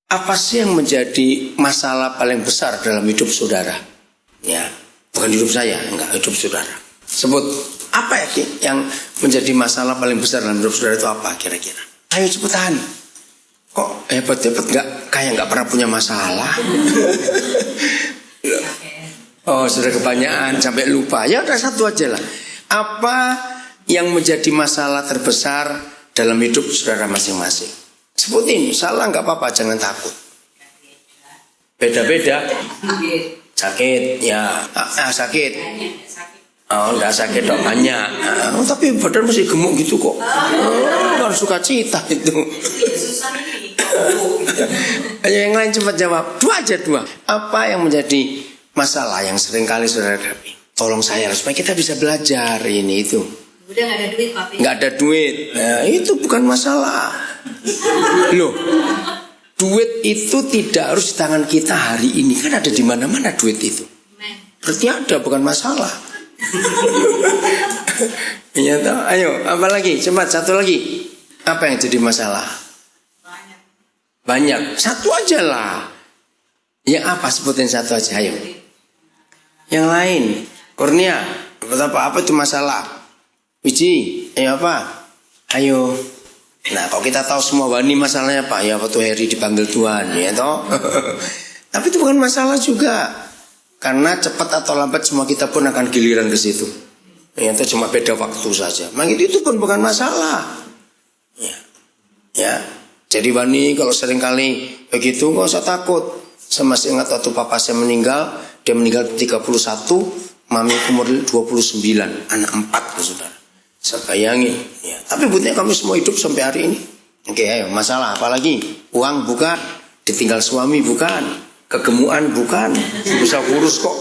Apa sih yang menjadi masalah paling besar dalam hidup saudara? Ya, bukan hidup saya, enggak, hidup saudara. Sebut apa ya yang menjadi masalah paling besar dalam hidup saudara itu apa kira-kira? Ayo cepetan. Kok hebat-hebat kayak nggak pernah punya masalah? Oh, sudah kebanyakan sampai lupa. Ya udah satu aja lah. Apa yang menjadi masalah terbesar dalam hidup saudara masing-masing? Sebutin, salah nggak apa-apa, jangan takut. Beda-beda. Sakit, ya. Sakit. Oh, enggak sakit dok, banyak. Tapi badan masih gemuk gitu kok. Harus suka cita itu. Ayo yang lain cepat jawab. Dua aja. Apa yang menjadi masalah yang sering kali saudara hadapi? Tolong saya supaya kita bisa belajar ini itu. Udah nggak ada duit, Pak. Nggak ada duit. Nah, itu bukan masalah. Loh, duit itu tidak harus di tangan kita hari ini. Kan ada di mana-mana duit itu. Berarti ada, bukan masalah. Ya toh, ayo, apa lagi? Cepat, satu lagi. Apa yang jadi masalah? Banyak. Satu aja lah. Yang apa? Sebutin satu aja, ayo. Yang lain. Kurnia, apa itu masalah? Wiji, ayo apa? Ayo. Nah, kalau kita tahu semua Wani masalahnya apa? Ya waktu Heri dipanggil Tuhan, ya toh. Tapi itu bukan masalah juga. Karena cepat atau lambat semua kita pun akan giliran ke situ. Ya, itu cuma beda waktu saja. Maka itu pun bukan masalah. Ya. Jadi Wani kalau sering kali begitu nggak usah takut. Saya masih ingat waktu papa saya meninggal. Dia meninggal 31, mami umur 29, anak 4 saudara. Saya bayangin ya. Tapi buktinya kami semua hidup sampai hari ini. Oke, ayo, masalah apa lagi? Uang bukan, ditinggal suami bukan, kegemukan bukan, bisa kurus kok.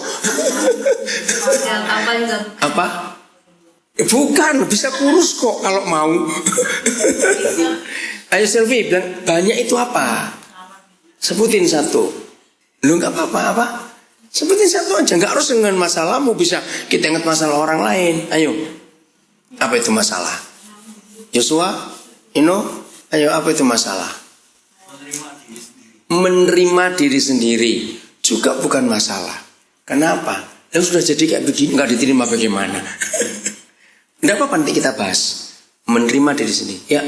Apa? Bukan, bisa kurus kok kalau mau. Ayo Selvi, bilang banyak itu apa? Sebutin satu. Lu nggak apa-apa apa? Sebutin satu aja. Nggak harus dengan masalahmu, bisa kita ingat masalah orang lain. Ayo, apa itu masalah? Joshua, ayo apa itu masalah? Menerima diri sendiri juga bukan masalah. Kenapa? Yang sudah jadi kayak begini nggak diterima bagaimana? Nggak apa-apa nanti kita bahas. Menerima diri sendiri. Ya.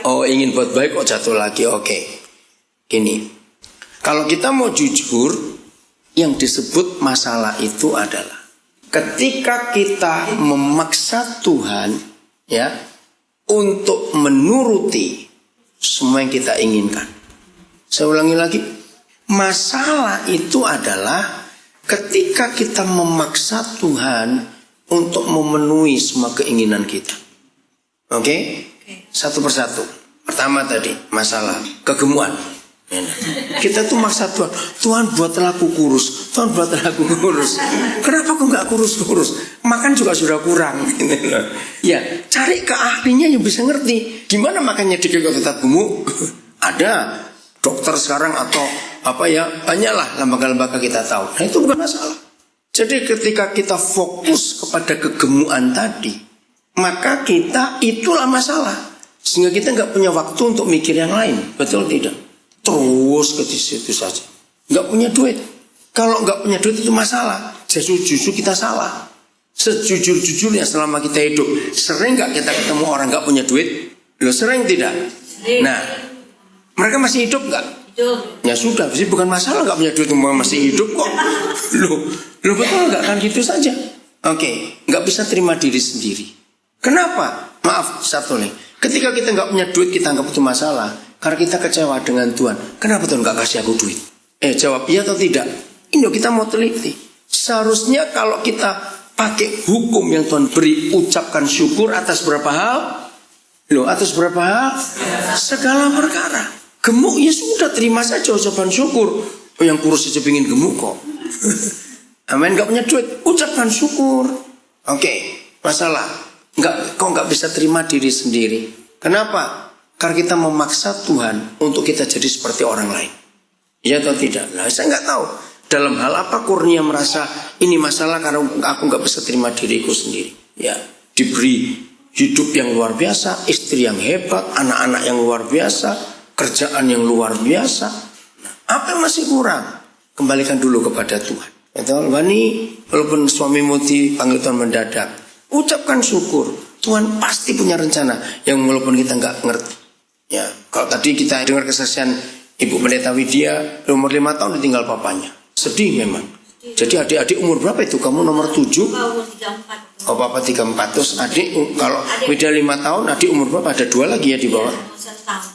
Oh, ingin buat baik kok jatuh lagi. Oke. Gini. Kalau kita mau jujur, yang disebut masalah itu adalah ketika kita memaksa Tuhan ya untuk menuruti semua yang kita inginkan. Saya ulangi lagi. Masalah itu adalah ketika kita memaksa Tuhan untuk memenuhi semua keinginan kita. Oke? Satu persatu. Pertama tadi masalah kegemukan. Kita tuh maksa Tuhan. Tuhan buatlah aku kurus. Tuhan buatlah aku kurus. Kenapa aku nggak kurus-kurus? Makan juga sudah kurang. Ya, cari ke ahlinya yang bisa ngerti. Gimana makannya dikit kok tetap gemuk? Ada dokter sekarang atau apa ya, banyaklah lembaga-lembaga kita tahu. Nah itu bukan masalah. Jadi ketika kita fokus kepada kegemukan tadi, maka kita itulah masalah. Sehingga kita nggak punya waktu untuk mikir yang lain. Betul tidak? Terus ke situ saja. Nggak punya duit. Kalau nggak punya duit itu masalah. Justru kita salah. Sejujur-jujurnya selama kita hidup, sering nggak kita ketemu orang nggak punya duit? Loh, sering tidak? Nah, mereka masih hidup nggak? Ya sudah, sih bukan masalah nggak punya duit, masih hidup kok. Loh betul nggak kan gitu saja? Oke, nggak bisa terima diri sendiri. Kenapa? Maaf, satu nih. Ketika kita nggak punya duit, kita anggap itu masalah. Karena kita kecewa dengan Tuhan. Kenapa Tuhan nggak kasih aku duit? Jawab iya atau tidak? Ini kita mau teliti. Seharusnya kalau kita pakai hukum yang Tuhan beri, ucapkan syukur atas berapa hal? Atas berapa hal? Segala perkara. Gemuk ya sudah, terima saja ucapan syukur. Yang kurus saja pengen gemuk kok. Amin, nggak punya duit, ucapkan syukur. Oke, masalah. Kok nggak bisa terima diri sendiri? Kenapa? Karena kita memaksa Tuhan untuk kita jadi seperti orang lain. Ya atau tidak? Nah, saya nggak tahu. Dalam hal apa Kurnia merasa ini masalah karena aku nggak bisa terima diriku sendiri. Ya, diberi hidup yang luar biasa, istri yang hebat, anak-anak yang luar biasa, kerjaan yang luar biasa. Nah, apa yang masih kurang? Kembalikan dulu kepada Tuhan. Wani, walaupun suamimu dipanggil Tuhan mendadak, ucapkan syukur. Tuhan pasti punya rencana yang walaupun kita nggak ngerti. Ya, kalau tadi kita dengar kesaksian Ibu Pendeta Widya, umur 5 tahun ditinggal papanya. Sedih memang. Jadi adik-adik umur berapa itu? Kamu nomor 7? Umur 34. Oh, papa 34. Terus adik, kalau Widya 5 tahun, adik umur berapa? Ada 2 lagi ya di bawah? 1 tahun.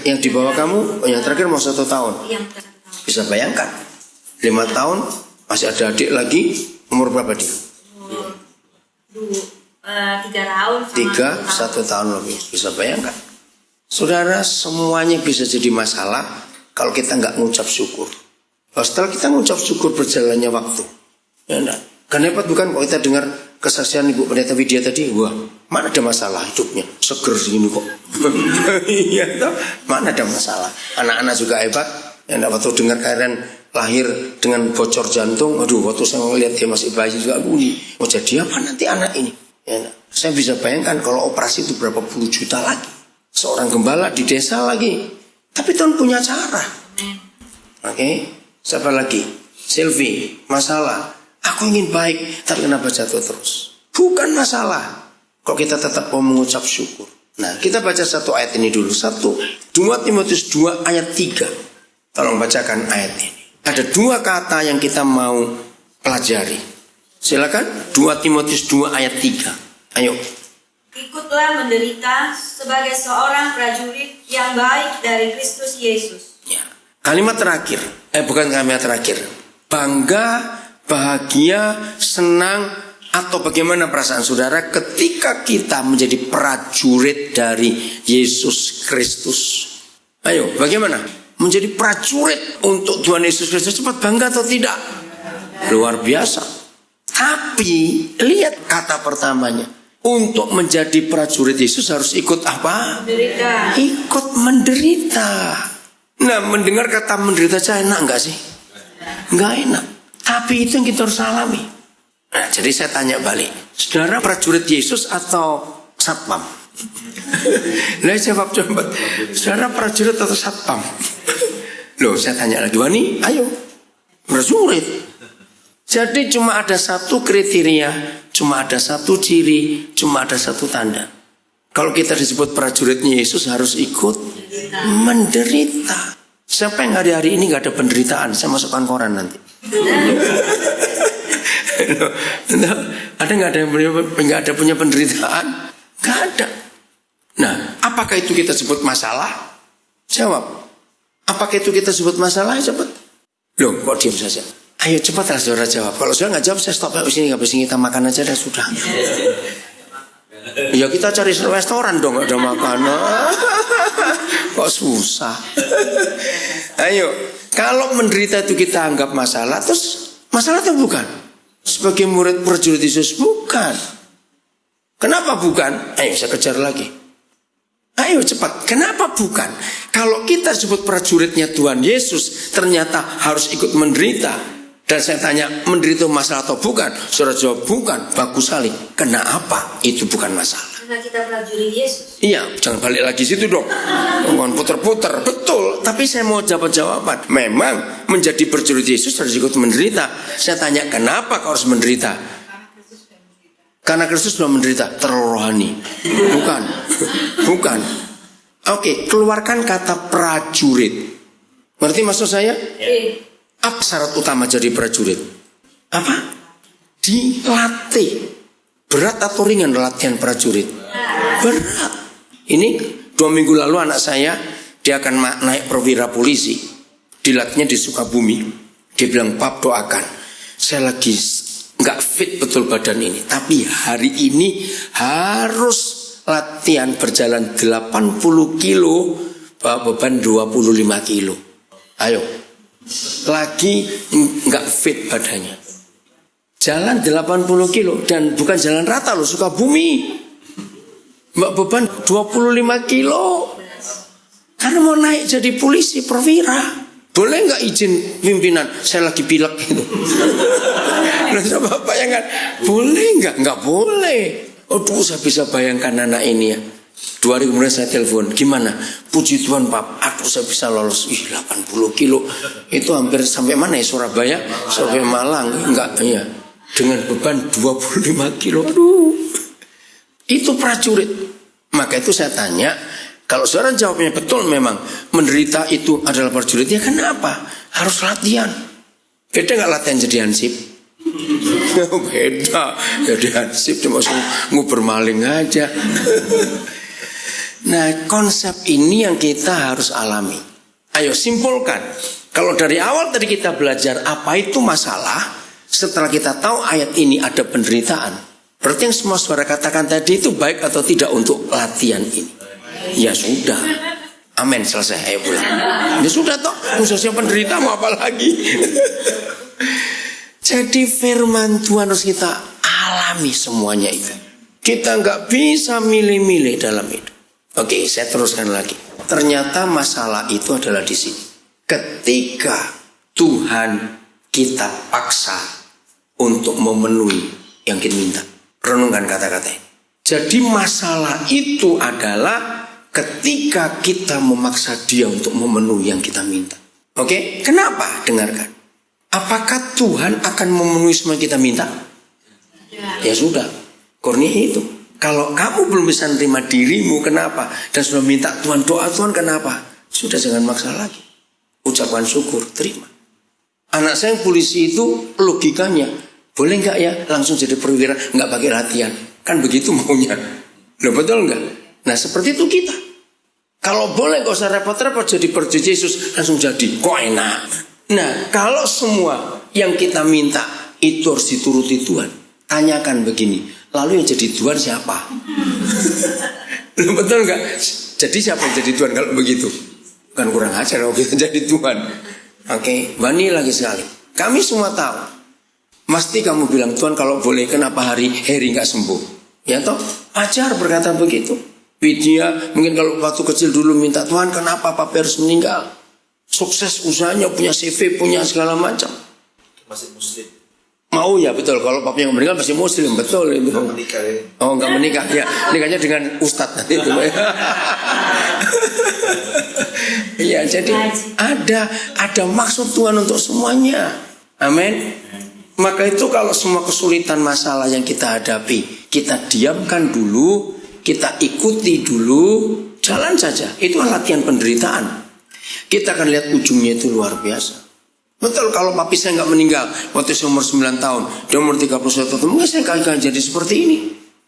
Yang di bawah kamu, yang terakhir mau 1 tahun. Bisa bayangkan, 5 tahun masih ada adik lagi. Umur berapa dia? Umur 3 tahun. 1 tahun lebih. Bisa bayangkan. Saudara, semuanya bisa jadi masalah kalau kita nggak ngucap syukur. Setelah kita ngucap syukur berjalannya waktu, ya enggak. Kan hebat bukan kalau kita dengar kesaksian Ibu Pendeta Widya tadi, wah, mana ada masalah hidupnya, seger segini kok. Iya toh, mana ada masalah. Anak-anak juga hebat. Ya enggak, waktu dengar kalian lahir dengan bocor jantung, aduh, waktu saya melihat dia masih bayi juga, mau jadi apa nanti anak ini? Ya enggak. Saya bisa bayangkan kalau operasi itu berapa puluh juta lagi. Seorang gembala di desa lagi. Tapi Tuhan punya cara. Oke. Siapa lagi? Silvi. Masalah. Aku ingin baik. Tapi kenapa jatuh terus? Bukan masalah. Kalau kita tetap mau mengucap syukur. Nah, kita baca satu ayat ini dulu. 2 Timotius 2 ayat 3. Tolong bacakan ayat ini. Ada 2 kata yang kita mau pelajari. Silakan. 2 Timotius 2 ayat 3. Ayo. Ikutlah menderita sebagai seorang prajurit yang baik dari Kristus Yesus. Ya. Kalimat terakhir, bukan kalimat terakhir. Bangga, bahagia, senang, atau bagaimana perasaan saudara ketika kita menjadi prajurit dari Yesus Kristus? Ayo, bagaimana? Menjadi prajurit untuk Tuhan Yesus Kristus, cepat bangga atau tidak? Luar biasa. Tapi lihat kata pertamanya. Untuk menjadi prajurit Yesus harus ikut apa? Menderita. Ikut menderita. Nah, mendengar kata menderita saja enak enggak sih? Enggak enak. Tapi itu yang kita harus alami. Nah, jadi saya tanya balik. Saudara prajurit Yesus atau satpam? Nah, jawab coba. Saudara prajurit atau satpam? Loh, saya tanya lagi. Wani, ayo. Prajurit. Jadi cuma ada satu kriteria, cuma ada satu ciri, cuma ada satu tanda. Kalau kita disebut prajuritnya Yesus harus ikut menderita. Siapa yang hari-hari ini gak ada penderitaan? Saya masukkan koran nanti. Ada nggak ada yang nggak ada punya penderitaan? Gak ada. Nah, apakah itu kita sebut masalah? Jawab. Apakah itu kita sebut masalah? Cepat. Loh, kok diam saja? Ayo cepatlah saudara jawab. Kalau saudara nggak jawab, saya stop di sini. Habis ini kita makan aja dah sudah. Ya kita cari restoran dong, nggak ada makanan. Kok susah? Ayo, kalau menderita itu kita anggap masalah, terus masalah itu bukan. Sebagai murid prajurit Yesus bukan. Kenapa bukan? Ayo saya kejar lagi. Ayo cepat. Kenapa bukan? Kalau kita sebut prajuritnya Tuhan Yesus, ternyata harus ikut menderita. Dan saya tanya, menderita masalah atau bukan? Saudara jawab bukan. Bagus sekali. Kenapa? Itu bukan masalah. Karena kita prajurit Yesus. Iya, jangan balik lagi situ dong. Jangan puter-puter. Betul. Tapi saya mau jawab jawaban. Memang menjadi prajurit Yesus harus ikut menderita. Saya tanya, kenapa kau harus menderita? Karena Kristus sudah menderita. Terlalu rohani. Bukan. Bukan. Oke, keluarkan kata prajurit. Ngerti maksud saya? Apa syarat utama jadi prajurit? Apa? Dilatih. Berat atau ringan latihan prajurit? Berat. Ini 2 minggu lalu anak saya, dia akan naik perwira polisi. Dilatihnya di Sukabumi. Dia bilang, Pap doakan. Saya lagi gak fit betul badan ini. Tapi hari ini harus latihan berjalan 80 kilo. Bawa beban 25 kilo. Ayo. Lagi gak fit badannya. Jalan 80 kilo. Dan bukan jalan rata loh, Sukabumi. Mbak beban 25 kilo. Karena mau naik jadi polisi perwira. Boleh gak izin pimpinan? Saya lagi pilek gitu. Nah, Bapak ya kan? Boleh gak? Gak boleh. Aduh, saya bisa bayangkan anak ini ya. 2 hari kemudian saya telepon, gimana? Puji Tuhan Pak, aku saya bisa lolos. 80 kilo. Itu hampir sampai mana ya, Surabaya? Sampai Malang. Enggak, iya. Dengan beban 25 kilo. Aduh. Itu prajurit. Maka itu saya tanya, kalau saudara jawabnya betul memang menderita itu adalah prajurit, ya kenapa? Harus latihan. Beda nggak latihan jadi hansip? Beda. Jadi hansip cuma nguber maling aja. Nah, konsep ini yang kita harus alami. Ayo simpulkan. Kalau dari awal tadi kita belajar apa itu masalah, setelah kita tahu ayat ini ada penderitaan, berarti yang semua saudara katakan tadi itu baik atau tidak untuk latihan ini? Ya sudah. Amin, selesai. Ayo pulang. Ya sudah toh, khususnya penderita mau apa lagi? Jadi firman Tuhan harus kita alami semuanya itu. Kita nggak bisa milih-milih dalam itu. Oke, saya teruskan lagi. Ternyata masalah itu adalah di sini. Ketika Tuhan kita paksa untuk memenuhi yang kita minta. Renungkan kata-kata ini. Jadi masalah itu adalah ketika kita memaksa Dia untuk memenuhi yang kita minta. Oke, kenapa? Dengarkan. Apakah Tuhan akan memenuhi semua yang kita minta? Ya sudah, kurnia itu. Kalau kamu belum bisa menerima dirimu, kenapa? Dan sudah minta Tuhan, doa Tuhan, kenapa? Sudah, jangan maksa lagi. Ucapan syukur, terima. Anak saya yang polisi itu logikanya, boleh nggak ya langsung jadi perwira, nggak pakai latihan? Kan begitu maunya. Loh, betul nggak? Nah, seperti itu kita. Kalau boleh gak usah repot-repot jadi prajurit Yesus, langsung jadi, kok enak. Nah, kalau semua yang kita minta itu harus dituruti Tuhan, tanyakan begini, lalu yang jadi Tuhan siapa? Loh, betul nggak? Jadi siapa yang jadi Tuhan kalau begitu? Kan kurang ajar kalau kita jadi Tuhan. Oke, Bani lagi sekali. Kami semua tahu. Mesti kamu bilang, Tuhan kalau boleh kenapa Heri nggak sembuh? Ya toh, ajar berkata begitu. Widya mungkin kalau waktu kecil dulu minta, Tuhan kenapa Papa harus meninggal? Sukses usahanya, punya CV, punya segala macam. Masih muslim. Mau ya, betul. Kalau Papa yang meninggal masih muslim, betul itu. Nggak menikah ya. Oh, nggak menikah ya, nikahnya dengan ustadz nanti itu. Iya, jadi ada maksud Tuhan untuk semuanya. Amin. Maka itu kalau semua kesulitan masalah yang kita hadapi, kita diamkan dulu, kita ikuti dulu, jalan saja. Itu latihan penderitaan. Kita akan lihat ujungnya itu luar biasa. Betul, kalau papi saya nggak meninggal waktu saya umur 9 tahun, dia umur 31 tahun, mungkin saya akan jadi seperti ini.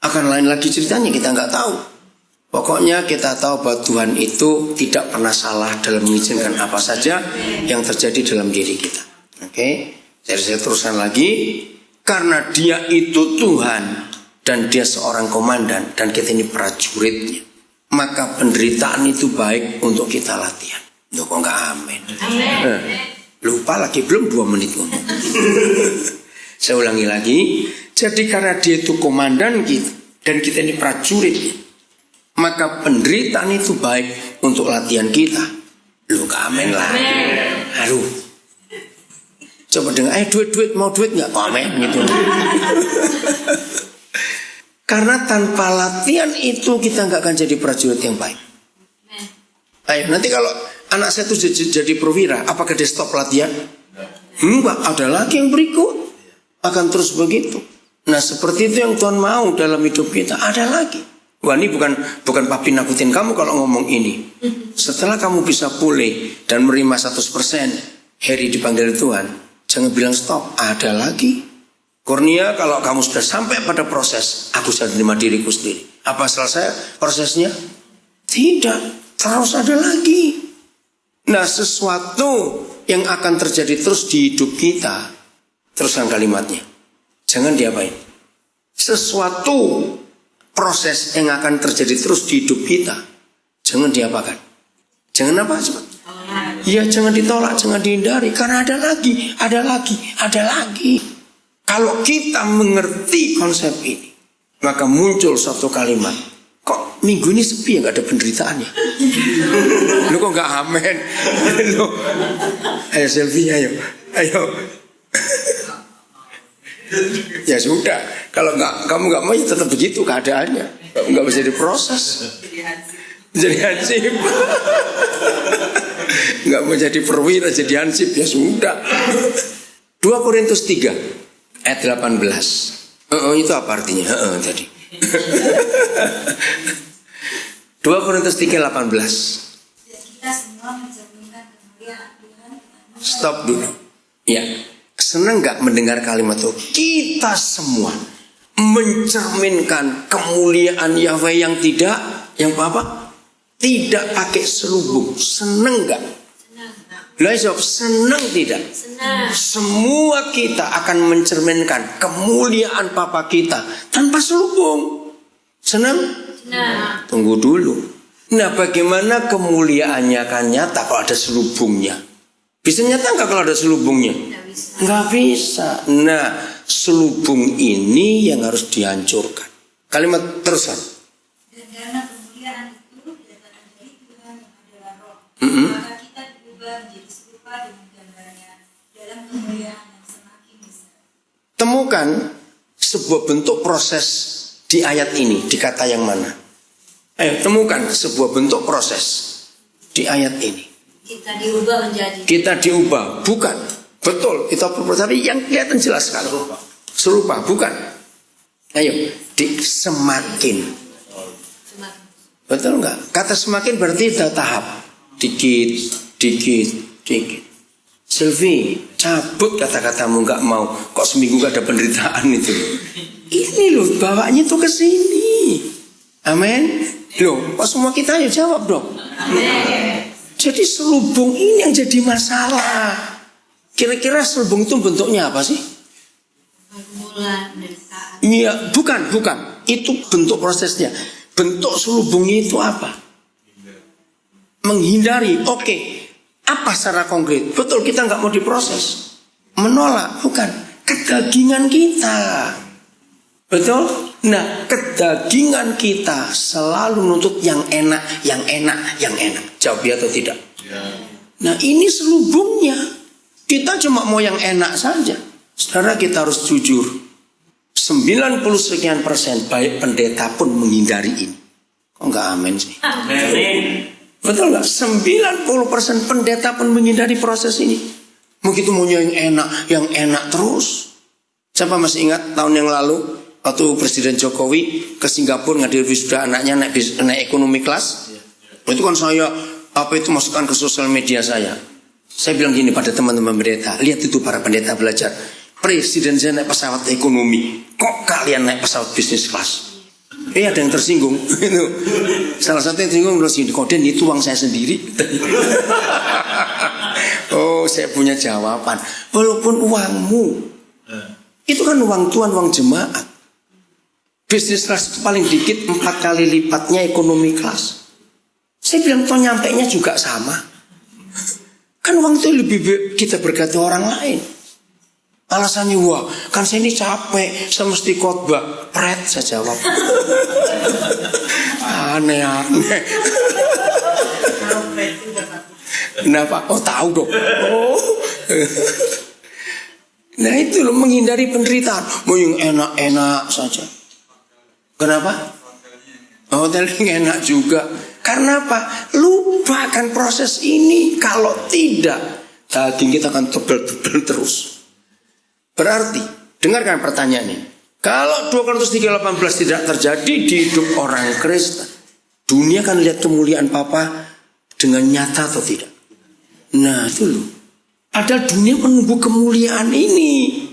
Akan lain lagi ceritanya, kita nggak tahu. Pokoknya kita tahu bahwa Tuhan itu tidak pernah salah dalam mengizinkan apa saja yang terjadi dalam diri kita. Oke, jadi saya teruskan lagi. Karena Dia itu Tuhan dan Dia seorang komandan dan kita ini prajuritnya, maka penderitaan itu baik untuk kita latihan. Loh, kok nggak amin? Lupa lagi, belum 2 menit ngomong. Saya ulangi lagi. Jadi karena Dia itu komandan kita dan kita ini prajuritnya, maka penderitaan itu baik untuk latihan kita. Lu nggak amin lah. Aduh. Coba dengar, duit, mau duit nggak? Amin gitu. Karena tanpa latihan itu kita nggak akan jadi prajurit yang baik. Ayo, nanti kalau anak saya itu jadi perwira, apakah dia stop latihan? Enggak, ada lagi yang berikut. Akan terus begitu. Nah, seperti itu yang Tuhan mau dalam hidup kita. Ada lagi. Wah, ini bukan papi nakutin kamu kalau ngomong ini. Setelah kamu bisa pulih dan menerima 100% Heri dipanggil Tuhan, jangan bilang stop. Ada lagi. Kurnia, kalau kamu sudah sampai pada proses, aku sudah menerima diriku sendiri. Apa selesai prosesnya? Tidak. Terus ada lagi. Nah, sesuatu yang akan terjadi terus di hidup kita, teruskan kalimatnya. Jangan diapain. Sesuatu proses yang akan terjadi terus di hidup kita, jangan diapakan. Jangan apa? Coba. Ya, jangan ditolak, jangan dihindari. Karena ada lagi, ada lagi, ada lagi. Kalau kita mengerti konsep ini, maka muncul satu kalimat. Kok minggu ini sepi ya, gak ada penderitaannya? Lu kok gak amen? Lu. Ayo selfie, ayo. Ya sudah, kalau kamu nggak mau ya tetap begitu keadaannya, nggak bisa diproses. Jadi hansip. Nggak mau jadi perwira, jadi hansip, ya sudah. 2 Korintus 3 ayat 18. Itu apa artinya? Tadi. 2 Korintus 3:18. Kita semua mencerminkan kemuliaan Tuhan. Stop dulu. Ya, senang nggak mendengar kalimat itu? Kita semua mencerminkan kemuliaan Yahweh yang apa? Tidak pakai selubung. Senang nggak? Senang. Senang tidak? Senang. Semua kita akan mencerminkan kemuliaan Papa kita tanpa selubung. Senang? Senang. Tunggu dulu. Nah, bagaimana kemuliaannya akan nyata kalau ada selubungnya? Bisa nyata nggak kalau ada selubungnya? Nggak bisa. Nah, selubung ini yang harus dihancurkan. Kalimat terusan. Dan karena kemuliaan itu datang dari Tuhan yang adalah Roh, maka kita diubah menjadi serupa dengan gambarnya dalam kemuliaan yang semakin besar. Temukan sebuah bentuk proses di ayat ini, di kata yang mana? Ayo temukan sebuah bentuk proses di ayat ini. Kita diubah menjadi. Kita diubah, bukan. Betul, kita tapi yang kelihatan jelas sekali. Serupa, bukan. Ayo, semakin. Betul nggak? Kata semakin berarti ada tahap. Dikit. Sylvie, cabut kata-katamu nggak mau. Kok seminggu gak ada penderitaan itu? Ini loh, bawanya tuh ke sini. Amin. Loh, kok semua kita ayo jawab dong. Amin. Jadi selubung ini yang jadi masalah. Kira-kira selubung itu bentuknya apa sih? Pergumulan, penderitaan. Iya, bukan. Itu bentuk prosesnya. Bentuk selubungnya itu apa? Menghindari. Oke. Apa secara konkret? Betul, kita nggak mau diproses. Menolak, bukan. Kedagingan kita. Betul? Nah, kedagingan kita selalu menuntut yang enak. Jawab ya atau tidak? Ya. Nah, ini selubungnya. Kita cuma mau yang enak saja. Saudara, kita harus jujur. 90% baik pendeta pun menghindari ini. Kok nggak amin sih? Amin. Betul nggak? 90% pendeta pun menghindari proses ini. Begitu maunya yang enak terus. Siapa masih ingat tahun yang lalu? Waktu Presiden Jokowi ke Singapura ngadir wisuda anaknya naik ekonomi kelas. Itu kan saya masukkan ke sosial media saya. Saya bilang gini pada teman-teman pendeta, lihat itu para pendeta belajar. Presiden saya naik pesawat ekonomi, kok kalian naik pesawat bisnis kelas? Ada yang tersinggung. Itu salah satu yang tersinggung terus gini, Koden itu uang saya sendiri. Oh, saya punya jawaban. Walaupun uangmu, itu kan uang Tuhan, uang jemaat. Bisnis kelas itu paling dikit 4 kali lipatnya ekonomi kelas. Saya bilang toh nyampainya juga sama. Kan uang itu lebih kita berkati orang lain. Alasannya kan saya ini capek, saya mesti khotbah. Pret, saya jawab. Aneh. Kenapa? Oh tahu dong. Oh. Nah itu loh, menghindari penderitaan. Mau yang enak-enak saja. Kenapa? Hotel yang enak juga. Karena apa? Lupakan proses ini. Kalau tidak, daging kita akan tebel-tebel terus. Berarti, dengarkan pertanyaannya. Kalau 2 Korintus 3:18 tidak terjadi di hidup orang Kristen, dunia akan lihat kemuliaan Papa dengan nyata atau tidak? Nah itu loh. Padahal dunia menunggu kemuliaan ini.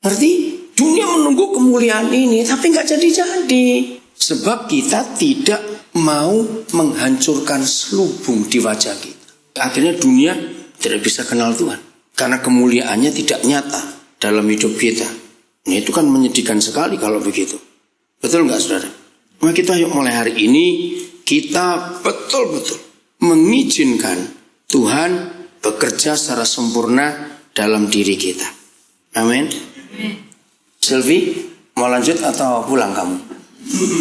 Ngerti? Dunia menunggu kemuliaan ini, tapi nggak jadi-jadi. Sebab kita tidak mau menghancurkan selubung di wajah kita. Akhirnya dunia tidak bisa kenal Tuhan. Karena kemuliaannya tidak nyata dalam hidup kita. Nah, itu kan menyedihkan sekali kalau begitu. Betul nggak saudara? Maka kita yuk mulai hari ini, kita betul-betul mengizinkan Tuhan bekerja secara sempurna dalam diri kita. Amin. Sylvie, mau lanjut atau pulang kamu?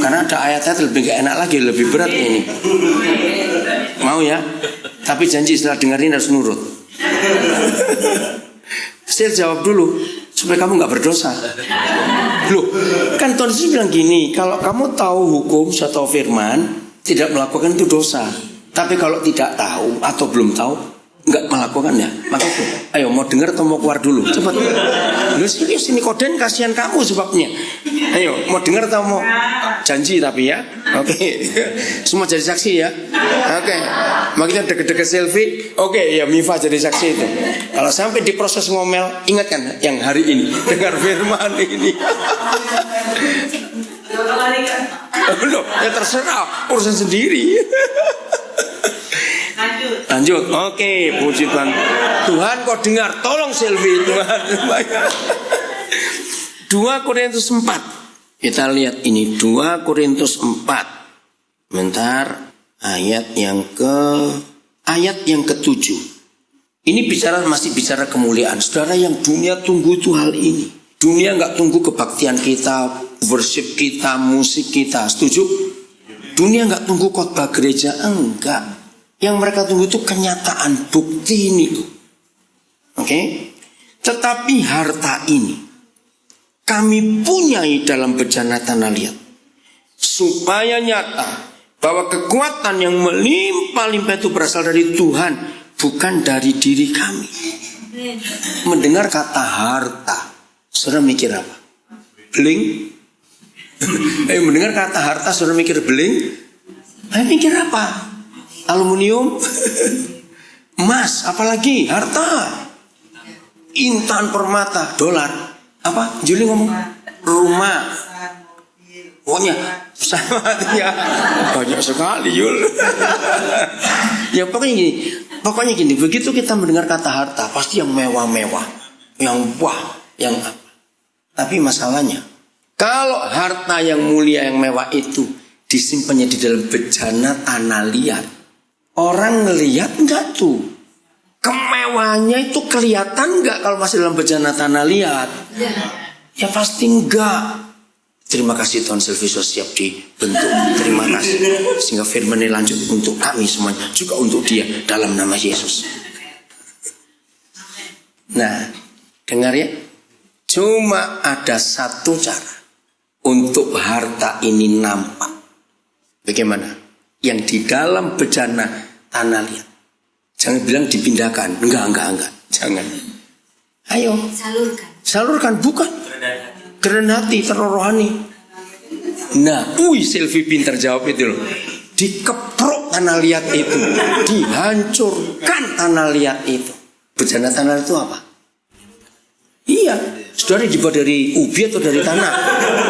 Karena ada ayat-ayat lebih gak enak lagi, lebih berat ini. Mau ya? Tapi janji setelah dengerin harus nurut. Saya jawab dulu. supaya kamu nggak berdosa. Loh, kan Tuhan Yesus bilang gini, kalau kamu tahu hukum atau firman, tidak melakukan itu dosa. Tapi kalau tidak tahu atau belum tahu, nggak melakukannya, maka ayo mau dengar atau mau keluar dulu, cepat. Lu serius ini Koden, kasihan kamu sebabnya. Ayo mau dengar atau mau janji tapi ya, oke. Semua jadi saksi ya, oke. Mau kita deket-deket selfie, oke ya Mifa jadi saksi itu. Kalau sampai di proses ngomel, ingatkan yang hari ini dengar firman ini. Loh, ya terserah urusan sendiri. Lanjut. Oke, puji Tuhan. Tuhan kau dengar, tolong selfie Tuhan. 2 Korintus 4. Kita lihat ini 2 Korintus 4. Bentar, ayat yang ke-7. Ini masih bicara kemuliaan. Saudara, yang dunia tunggu itu hal ini. Dunia nggak tunggu kebaktian kita, worship kita, musik kita. Setuju? Dunia nggak tunggu khotbah gereja, enggak. Yang mereka tunggu itu kenyataan, bukti ini. Oke? Tetapi harta ini kami punyai dalam bejana tanah liat, supaya nyata bahwa kekuatan yang melimpah-limpah itu berasal dari Tuhan, bukan dari diri kami. Mendengar kata harta, saudara mikir apa? Beling? Mendengar kata harta, saudara mikir beling? Mikir apa? Aluminium, emas, apalagi harta, intan, permata, dolar, apa? Juli ngomong rumah, pokoknya ya banyak sekali Yul. Ya pokoknya gini. Begitu kita mendengar kata harta, pasti yang mewah-mewah, yang wah, yang apa? Tapi masalahnya, kalau harta yang mulia, yang mewah itu disimpannya di dalam bejana tanah liat, orang ngelihat enggak tuh? Kemewahannya itu kelihatan enggak kalau masih dalam bejana tanah liat? Ya pasti enggak. Terima kasih Tuhan, Silvi sudah siap dibentuk. Terima kasih. Sehingga firman ini lanjut untuk kami semuanya, juga untuk dia dalam nama Yesus. Nah, dengar ya. Cuma ada satu cara untuk harta ini nampak. Bagaimana? Yang di dalam bejana tanah liat. Jangan bilang dipindahkan. Enggak. Jangan. Ayo. Salurkan. Bukan. Kerendahan hati, terrohani. Nah, Silvi pintar jawab itu loh. Dikeprok tanah liat itu. Dihancurkan tanah liat itu. Bejana tanah liat itu apa? Iya. Saudara dibuat dari ubi atau dari tanah?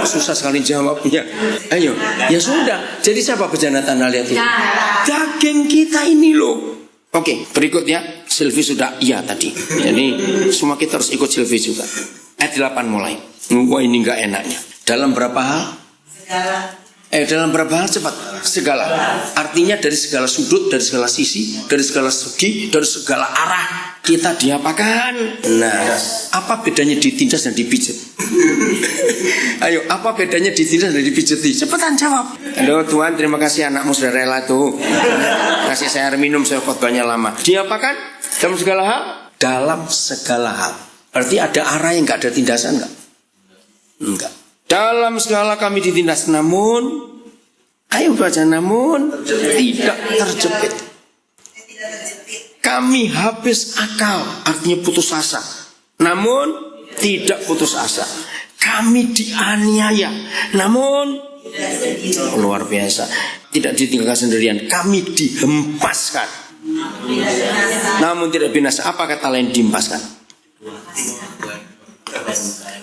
Susah sekali jawabnya. Ayo, ya sudah. Jadi siapa bejana tanah liat itu? Daging kita ini loh. Oke, berikutnya Silvi sudah iya tadi. Jadi semua kita harus ikut Silvi juga. Ayat 8 mulai. Wah, ini enggak enaknya. Dalam berapa hal? Dalam berapa hal cepat? Segala. Artinya dari segala sudut, dari segala sisi, dari segala segi, dari segala arah kita diapakan. Nah, apa bedanya ditindas dan dipijat? Ayo, apa bedanya ditindas dan dipijati? Cepetan jawab. Halo Tuhan, terima kasih anakmu sudah rela tuh. Kasih saya air minum, saya khotbahnya lama. Diapakan? Dalam segala hal? Dalam segala hal. Berarti ada arah yang enggak ada tindasan enggak? Enggak. Dalam segala kami ditindas, namun ayo baca, namun tidak terjepit. Kami habis akal, artinya putus asa. Namun tidak putus asa. Kami dianiaya, namun luar biasa. Tidak ditinggalkan sendirian, kami dihempaskan, namun tidak binasa. Apa kata lain dihempaskan?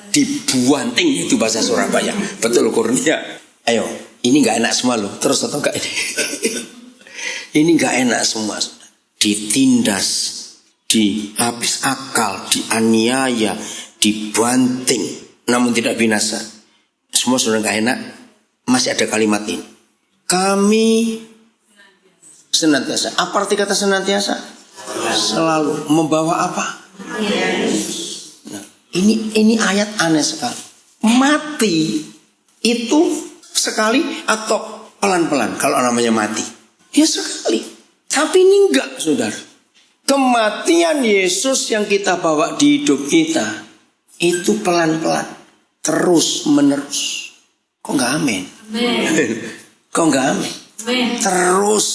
Dibuanting, itu bahasa Surabaya. Betul Kurnia. Ayo, ini nggak enak semua loh. Terus atau enggak ini? Ini nggak enak semua. Ditindas, dihabis akal, dianiaya, dibanting, namun tidak binasa. Semua sudah nggak enak. Masih ada kalimat ini. Kami senantiasa. Apa arti kata senantiasa? Selalu membawa apa? Nah, ini ayat aneh sekali. Mati itu sekali atau pelan-pelan kalau namanya mati? Ya sekali. Tapi ini enggak, saudara. Kematian Yesus yang kita bawa di hidup kita Itu pelan-pelan, terus menerus. Kok nggak amin? Kok nggak amin? Terus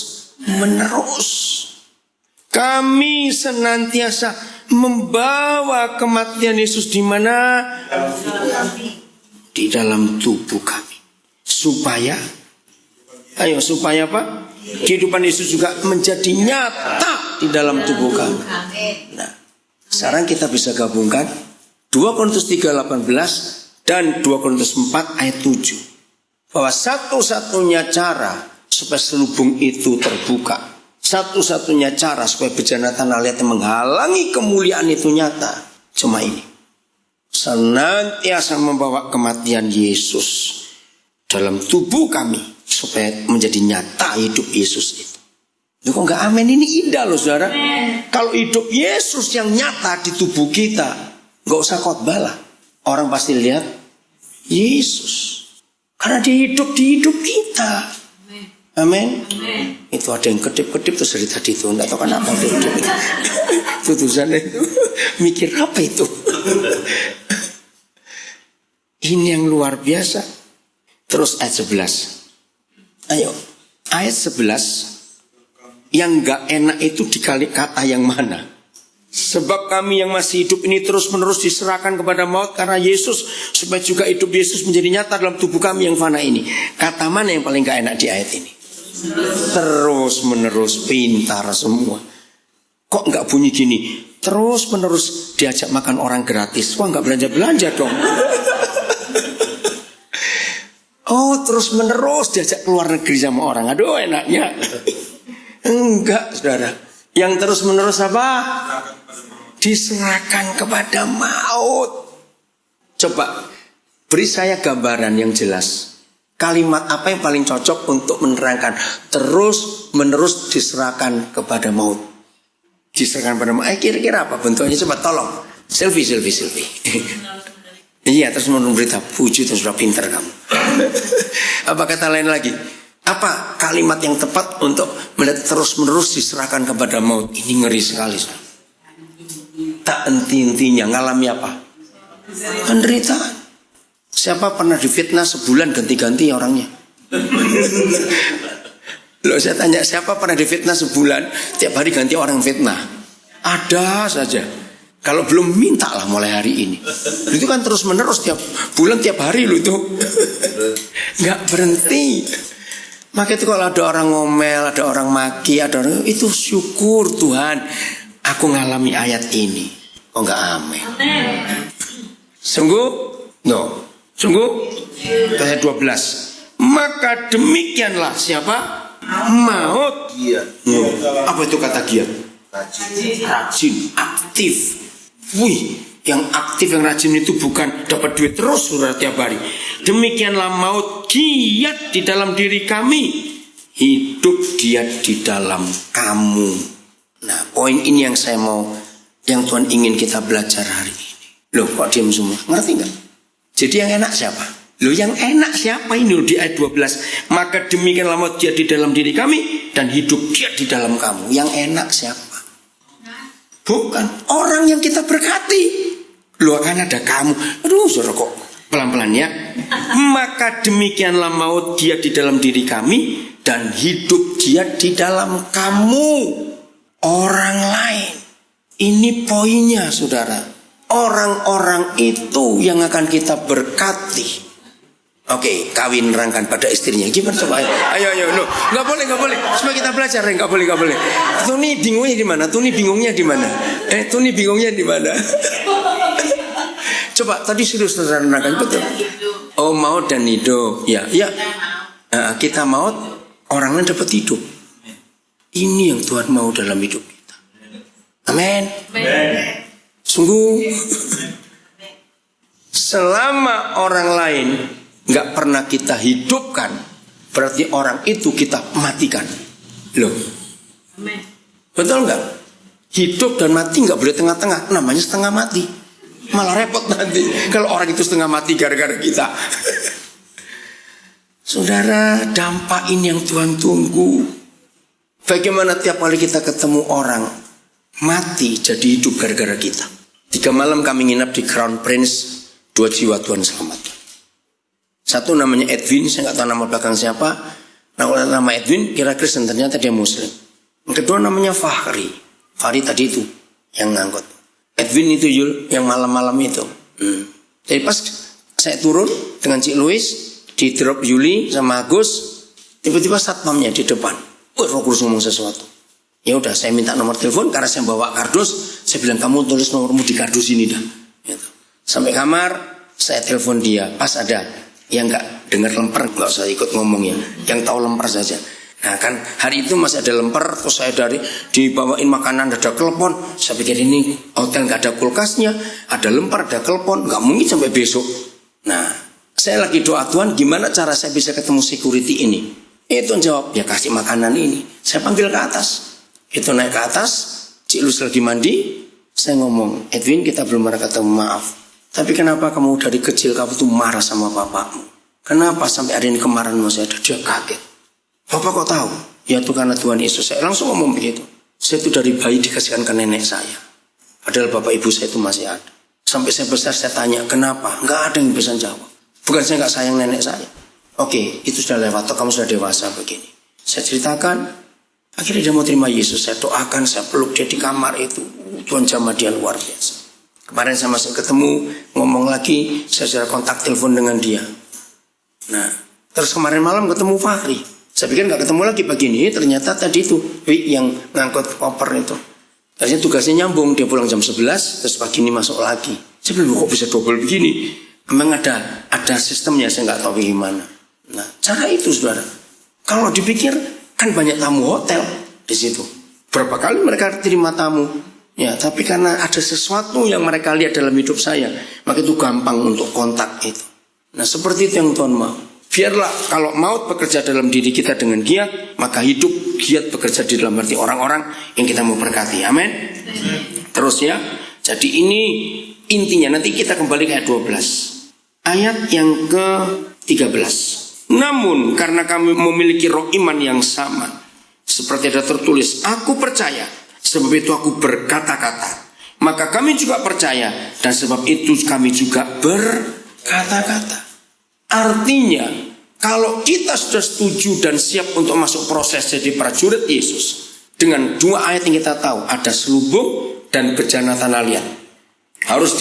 menerus. Kami senantiasa membawa kematian Yesus di mana? Di dalam tubuh kami. Supaya apa? Kehidupan Yesus juga menjadi nyata di dalam tubuh kami. Nah, sekarang kita bisa gabungkan 2 Korintus 3:18 dan 2 Korintus 4 ayat 7. Bahwa satu-satunya cara supaya selubung itu terbuka, satu-satunya cara supaya bejana tanah liat yang menghalangi kemuliaan itu nyata, cuma ini. Senantiasa membawa kematian Yesus dalam tubuh kami supaya menjadi nyata hidup Yesus itu. Itu kok nggak amin? Ini indah loh saudara. Kalau hidup Yesus yang nyata di tubuh kita, nggak usah khotbah lah. Orang pasti lihat Yesus. Karena dia hidup di hidup kita. Amin. Itu ada yang kedip-kedip terus dari tadi itu. Nggak tahu kenapa kedip. Tutusannya itu. Mikir apa itu? Ini yang luar biasa. Terus ayat 11. Ayo. Ayat 11. Yang gak enak itu dikali kata yang mana? Sebab kami yang masih hidup ini terus-menerus diserahkan kepada maut karena Yesus, supaya juga hidup Yesus menjadi nyata dalam tubuh kami yang fana ini. Kata mana yang paling gak enak di ayat ini? Terus-menerus, pintar semua. Kok gak bunyi gini? Terus-menerus diajak makan orang gratis. Wah, gak belanja-belanja dong. Oh, terus-menerus diajak keluar negeri sama orang. Aduh, enaknya. Enggak, saudara. Yang terus-menerus apa? Diserahkan kepada maut. Coba beri saya gambaran yang jelas. Kalimat apa yang paling cocok untuk menerangkan terus-menerus diserahkan kepada maut? Diserahkan kepada maut. Kira-kira apa bentuknya? Coba tolong. Selfie. Iya, terus berita puji terus sudah pintar kamu. Apa kata lain lagi? Apa kalimat yang tepat untuk melihat terus-menerus diserahkan kepada maut? Ini ngeri sekali. Tak henti-hentinya ngalami apa? Penderitaan. Siapa pernah difitnah sebulan ganti-ganti orangnya? Loh, saya tanya, siapa pernah difitnah sebulan tiap hari ganti orang fitnah? Ada saja. Kalau belum minta lah mulai hari ini. Itu kan terus-menerus tiap bulan tiap hari lo itu. Nggak berhenti. Maka itu kalau ada orang ngomel, ada orang maki, ada orang itu syukur Tuhan, aku ngalami ayat ini. Oh enggak amin. Sungguh? No. Sungguh? Ayat 12. Maka demikianlah siapa? Maut. Giat. Apa itu kata giat? Rajin, aktif. Wih, yang aktif, yang rajin itu bukan dapat duit terus saudara tiap hari. Demikianlah maut giat di dalam diri kami, hidup giat di dalam kamu. Nah, poin ini yang saya mau, yang Tuhan ingin kita belajar hari ini. Loh, kok diam semua? Ngerti nggak? Jadi yang enak siapa? Loh, yang enak siapa ini? Loh, di ayat 12. Maka demikianlah maut giat di dalam diri kami dan hidup giat di dalam kamu. Yang enak siapa? Bukan orang yang kita berkati. Loh, kan ada kamu. Aduh, saudara kok pelan-pelan ya. Maka demikianlah maut giat di dalam diri kami dan hidup giat di dalam kamu, orang lain. Ini poinnya saudara. Orang-orang itu yang akan kita berkati. Oke, kawin rangkan pada istrinya. Gimana coba? Ayo, no, nggak boleh. Supaya kita belajar, nggak boleh. Tuni bingungnya di mana? Tuni bingungnya di mana? Coba tadi serius terangkan betul. Oh, maut dan hidup. Ya. Nah, kita maut, orang lain dapat hidup. Ini yang Tuhan mau dalam hidup kita. Amin. Sungguh. Selama orang lain nggak pernah kita hidupkan, berarti orang itu kita matikan. Loh, betul nggak? Hidup dan mati nggak boleh tengah-tengah, namanya setengah mati. Malah repot nanti kalau orang itu setengah mati gara-gara kita. Saudara, dampak ini yang Tuhan tunggu. Bagaimana tiap kali kita ketemu orang mati jadi hidup gara-gara kita. 3 malam kami nginap di Crown Prince. 2 jiwa Tuhan selamatkan. Satu namanya Edwin, saya nggak tahu nama belakang siapa. Nama Edwin kira Kristen, ternyata dia Muslim. Yang kedua namanya Fahri. Fahri tadi itu yang ngangkut. Edwin itu Yul, yang malam-malam itu. Jadi pas saya turun dengan Cik Louis, di drop Yuli sama Agus, tiba-tiba satpamnya di depan. Roh Kudus ngomong sesuatu. Ya udah, saya minta nomor telepon karena saya bawa kardus. Saya bilang kamu tulis nomormu di kardus ini dah. Gitu. Sampai kamar, saya telepon dia. Pas ada yang nggak dengar lemper, nggak usah ikut ngomong ya. Yang tahu lemper saja. Nah kan hari itu masih ada lemper, terus saya dibawain makanan, ada telepon. Saya pikir ini hotel nggak ada kulkasnya, ada lemper, ada telepon, nggak mungkin sampai besok. Nah, saya lagi doa Tuhan, gimana cara saya bisa ketemu security ini? Itu jawab, ya kasih makanan ini. Saya panggil ke atas. Itu naik ke atas, Cik Lus lagi mandi. Saya ngomong, Edwin kita belum pernah ketemu, maaf. Tapi kenapa kamu dari kecil kamu tuh marah sama bapakmu? Kenapa sampai hari ini kemarahan masih ada? Dia kaget. Bapak kok tahu? Ya itu karena Tuhan Yesus. Saya langsung ngomong begitu. Saya itu dari bayi dikasihkan ke nenek saya. Padahal bapak ibu saya itu masih ada. Sampai saya besar saya tanya kenapa? Nggak ada yang bisa jawab. Bukan saya nggak sayang nenek saya. Oke, itu sudah lewat. Atau kamu sudah dewasa begini. Saya ceritakan. Akhirnya dia mau terima Yesus. Saya doakan, saya peluk dia di kamar itu. Tuhan jamah dia luar biasa. Kemarin saya masih ketemu, ngomong lagi, saya sudah kontak telepon dengan dia. Nah, terus kemarin malam ketemu Fahri. Saya pikir nggak ketemu lagi pagi ini, ternyata tadi itu yang ngangkut koper itu. Ternyata tugasnya nyambung, dia pulang jam 11, terus pagi ini masuk lagi. Saya bilang kok bisa double begini? Memang ada sistemnya, saya nggak tahu gimana. Nah, cara itu saudara. Kalau dipikir kan banyak tamu hotel di situ. Berapa kali mereka terima tamu? Ya, tapi karena ada sesuatu yang mereka lihat dalam hidup saya, maka itu gampang untuk kontak itu. Nah, seperti itu yang Tuhan mau. Biarlah kalau maut bekerja dalam diri kita dengan giat, maka hidup giat bekerja di dalam hati orang-orang yang kita mau berkati. Amin. Terus ya. Jadi ini intinya. Nanti kita kembali ke ayat 12. Ayat yang ke-13. Namun karena kami memiliki roh iman yang sama, seperti ada tertulis, aku percaya, sebab itu aku berkata-kata. Maka kami juga percaya, dan sebab itu kami juga berkata-kata. Artinya, kalau kita sudah setuju dan siap untuk masuk proses jadi prajurit Yesus, dengan 2 ayat yang kita tahu, ada selubung dan bejana tanah liat. Harus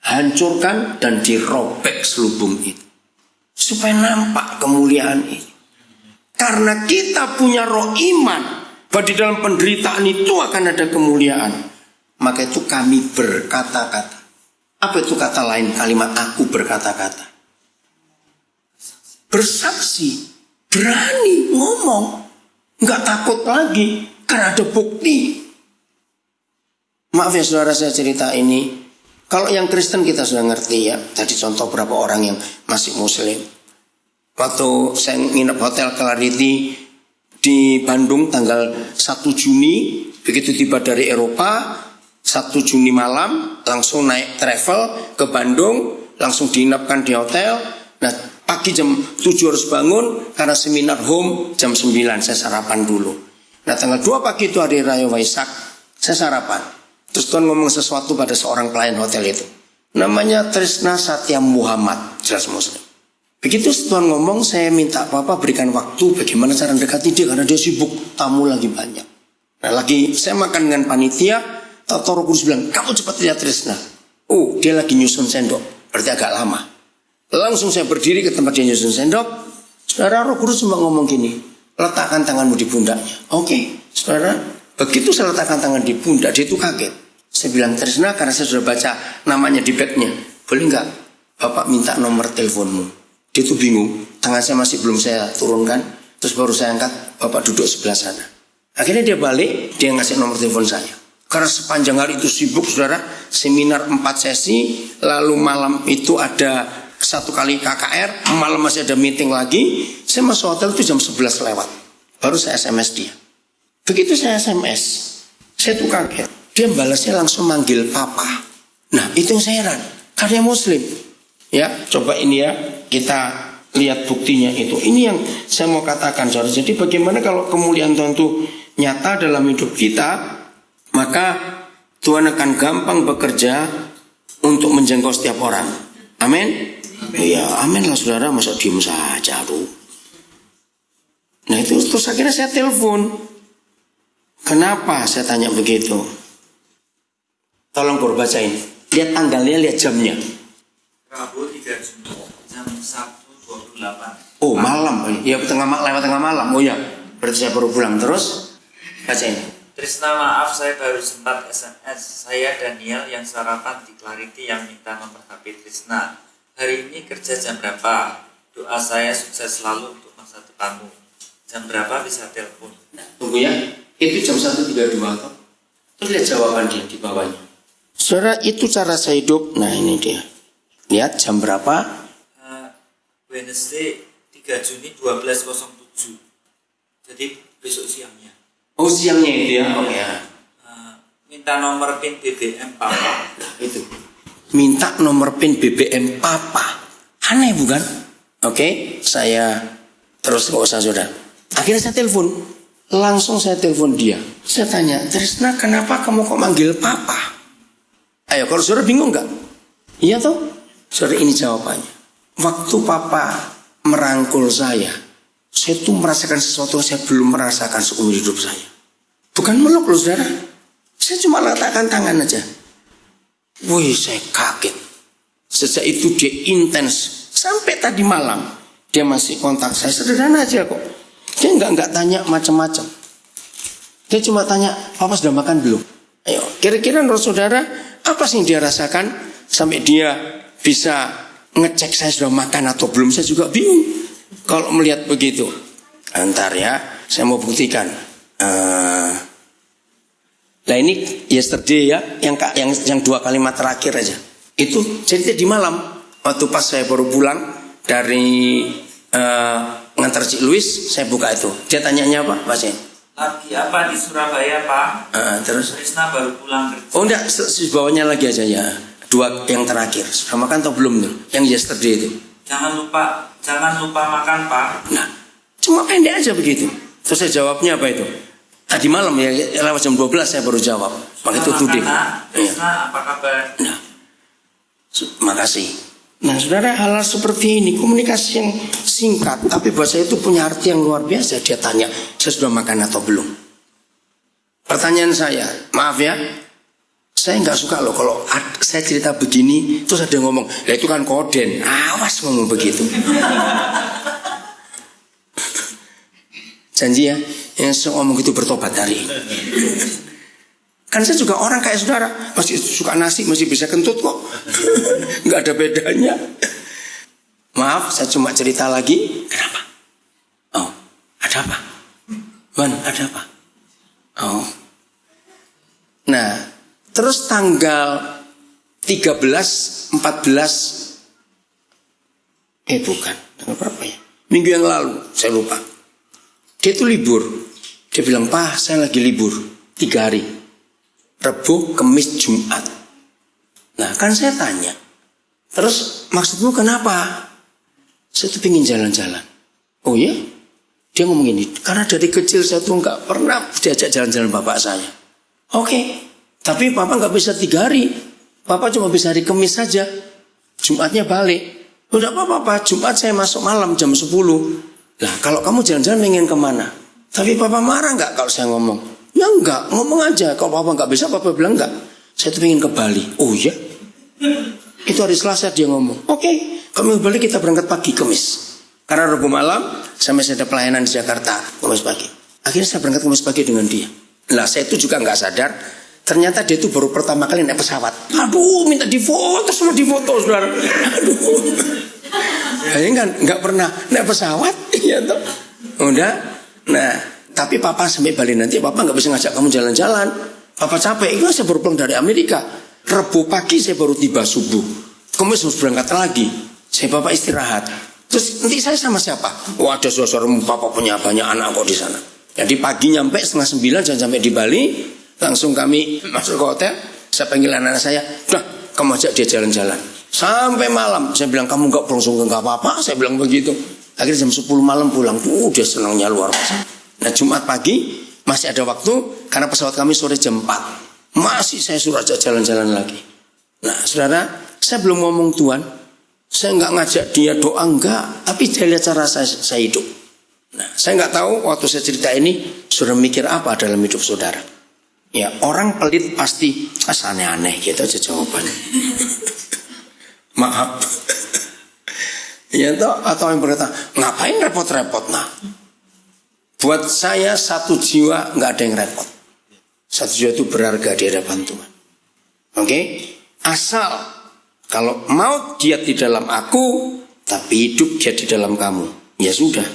dihancurkan dan dirobek selubung itu. Supaya nampak kemuliaan ini. Karena kita punya roh iman, bahwa di dalam penderitaan itu akan ada kemuliaan. Maka itu kami berkata-kata. Apa itu kata lain kalimat aku berkata-kata? Bersaksi, berani ngomong, nggak takut lagi karena ada bukti. Maaf ya saudara, saya cerita ini. Kalau yang Kristen kita sudah ngerti ya. Tadi contoh berapa orang yang masih Muslim. Waktu saya nginep hotel Clarity di Bandung tanggal 1 Juni, begitu tiba dari Eropa, 1 Juni malam langsung naik travel ke Bandung, langsung diinapkan di hotel. Nah, pagi jam 7 harus bangun karena seminar home jam 9, saya sarapan dulu. Nah, tanggal 2 pagi itu hari Raya Waisak, saya sarapan. Terus Tuhan ngomong sesuatu pada seorang pelayan hotel itu. Namanya Trisna Satya Muhammad, jelas Muslim. Begitu Tuhan ngomong, saya minta Bapak berikan waktu bagaimana cara mendekati dia karena dia sibuk, tamu lagi banyak. Nah, lagi saya makan dengan panitia, Roh Kudus bilang, kamu cepat lihat Trisna. Oh, dia lagi nyusun sendok, berarti agak lama. Langsung saya berdiri ke tempat dia nyusun sendok. Saudara, Roh Kudus cuma ngomong gini, letakkan tanganmu di pundaknya. Oke, saudara. Begitu saya letakkan tangan di pundak, dia itu kaget. Saya bilang, Trisna, karena saya sudah baca namanya di bagnya, boleh nggak Bapak minta nomor teleponmu? Dia itu bingung, tangan saya masih belum saya turunkan. Terus baru saya angkat, Bapak duduk sebelah sana. Akhirnya dia balik, dia ngasih nomor telepon saya. Karena sepanjang hari itu sibuk saudara, seminar 4 sesi, lalu malam itu ada 1 kali KKR, malam masih ada meeting lagi. Saya masuk hotel itu jam 11 lewat, baru saya SMS dia. Begitu saya SMS, saya tuh kaget. Dia balasnya langsung manggil papa. Nah, itu yang saya heran, karena Muslim. Ya, coba ini ya, kita lihat buktinya itu. Ini yang saya mau katakan saudara. Jadi bagaimana kalau kemuliaan Tuhan itu nyata dalam hidup kita, maka Tuhan akan gampang bekerja untuk menjangkau setiap orang. Amin. Ya amin lah saudara, masa diem saja tuh. Nah itu terus akhirnya saya telepon. Kenapa saya tanya begitu? Tolong Bro bacain. Lihat tanggalnya, lihat jamnya. Rabu 3 Juni jam 1.28. Oh malam, ya lewat tengah malam. Oh ya, berarti saya baru pulang. Terus bacain. Trisna, maaf saya baru sempat SMS. Saya Daniel yang sarapan di Clarity yang minta nomor HP Trisna. Hari ini kerja jam berapa? Doa saya sukses selalu untuk masa depanmu. Jam berapa bisa telepon? Tunggu ya, itu jam 1.32 toh. Terus lihat jawaban dia di bawahnya. Saudara, itu cara saya hidup. Nah ini dia. Lihat jam berapa? Wednesday 3 Juni 12.07. Jadi besok siangnya. Oh siangnya itu ya. Oke ya. Minta nomor PIN BBM Papa. Itu. Minta nomor PIN BBM Papa. Aneh bukan? Oke, saya terus nggak usah saudara. Akhirnya saya telepon. Langsung saya telepon dia. Saya tanya, Trisna kenapa kamu kok manggil Papa? Ayo kalau saudara bingung nggak? Iya toh? Saudara ini jawabannya. Waktu Papa merangkul saya tuh merasakan sesuatu yang saya belum merasakan seumur hidup saya. Bukan meluk loh saudara. Saya cuma letakkan tangan aja. Wih saya kaget. Sejak itu dia intens. Sampai tadi malam dia masih kontak saya. Sederhana aja kok. Dia nggak tanya macam-macam. Dia cuma tanya, Papa sudah makan belum? Ayo, kira-kira menurut saudara apa sih yang dia rasakan sampai dia bisa ngecek saya sudah makan atau belum? Saya juga bingung kalau melihat begitu. Antar ya, saya mau buktikan. Nah ini yesterday ya, yang 2 kalimat terakhir aja. Itu cerita di malam waktu pas saya baru pulang dari ngantar Cik Louis, saya buka itu. Dia tanyanya apa, Pak Sen? Lagi apa di Surabaya, Pak? Terus? Trisna baru pulang kerja. Oh enggak, bawahnya lagi aja ya. 2 yang terakhir. Sudah makan atau belum tuh? Yang yesterday itu. Jangan lupa makan, Pak. Nah, cuma pendek aja begitu. Terus saya jawabnya apa itu? Tadi malam ya, lewat jam 12 saya baru jawab. Maka itu today. Trisna, apa kabar? Nah, makasih. Nah saudara, hal seperti ini komunikasi yang singkat, tapi buat saya itu punya arti yang luar biasa. Dia tanya, saya sudah makan atau belum? Pertanyaan saya, maaf ya, saya nggak suka loh kalau saya cerita begini terus ada yang ngomong, ya itu kan koden. Awas ngomong begitu. Janji ya, yang ngomong gitu bertobat hari ini. Kan saya juga orang kayak saudara, masih suka nasi, masih bisa kentut kok. Nggak ada bedanya. Maaf, saya cuma cerita lagi. Kenapa? Oh, ada apa? Wan, ada apa? Oh. Nah, terus tanggal 13, 14, bukan, tanggal berapa ya? Minggu yang lalu, saya lupa. Dia itu libur. Dia bilang, Pak, saya lagi libur 3 hari. Rabu, Kamis, Jumat. Nah kan saya tanya, terus maksudmu kenapa? Saya tuh pengen jalan-jalan. Oh ya? Dia ngomong ini, karena dari kecil saya tuh nggak pernah diajak jalan-jalan bapak saya. Oke, tapi papa nggak bisa 3 hari. Papa cuma bisa hari Kamis saja. Jumatnya balik. Udah apa-apa, Jumat saya masuk malam jam 10. Lah kalau kamu jalan-jalan pengen kemana? Tapi papa marah nggak kalau saya ngomong? Ya enggak, ngomong aja. Kalau papa nggak bisa, papa bilang enggak. Saya tuh pengen ke Bali. Oh ya? Itu hari Selasa dia ngomong. Oke, kami ke Bali kita berangkat pagi Kamis. Karena Rabu malam sampai saya ada pelayanan di Jakarta Kamis pagi. Akhirnya saya berangkat Kamis pagi dengan dia. Lah saya itu juga nggak sadar. Ternyata dia itu baru pertama kali naik pesawat. Aduh, minta difoto, semua difoto, saudara. Aduh. Kayaknya kan nggak pernah naik pesawat, ya toh. Udah. Nah, tapi papa sampai Bali nanti papa nggak bisa ngajak kamu jalan-jalan. Papa capek. Itu saya baru pulang dari Amerika. Rabu pagi saya baru tiba subuh. Kamis harus berangkat lagi. Saya papa istirahat. Terus nanti saya sama siapa? Wah, ada saudaramu, papa punya banyak anak kok di sana. Jadi pagi nyampe 8:30 jangan sampai di Bali. Langsung kami masuk ke hotel. Saya panggil anak saya. Udah, kamu ajak dia jalan-jalan. Sampai malam. Saya bilang kamu nggak langsung nggak apa-apa. Saya bilang begitu. Akhirnya jam 10 malam pulang. Dia senangnya luar biasa. Nah Jumat pagi masih ada waktu karena pesawat kami sore jam 4. Masih saya suruh ajak jalan-jalan lagi. Nah saudara, saya belum ngomong Tuhan. Saya nggak ngajak dia doa, enggak. Tapi saya lihat cara saya hidup. Nah saya nggak tahu waktu saya cerita ini, saudara mikir apa dalam hidup saudara. Ya orang pelit pasti aneh-aneh gitu aja jawabannya. Maaf. Ya atau yang berkata, ngapain repot-repot? Nah, buat saya satu jiwa nggak ada yang repot. Satu jiwa itu berharga di hadapan Tuhan. Oke? Asal kalau maut dia di dalam aku, tapi hidup dia di dalam kamu. Ya sudah,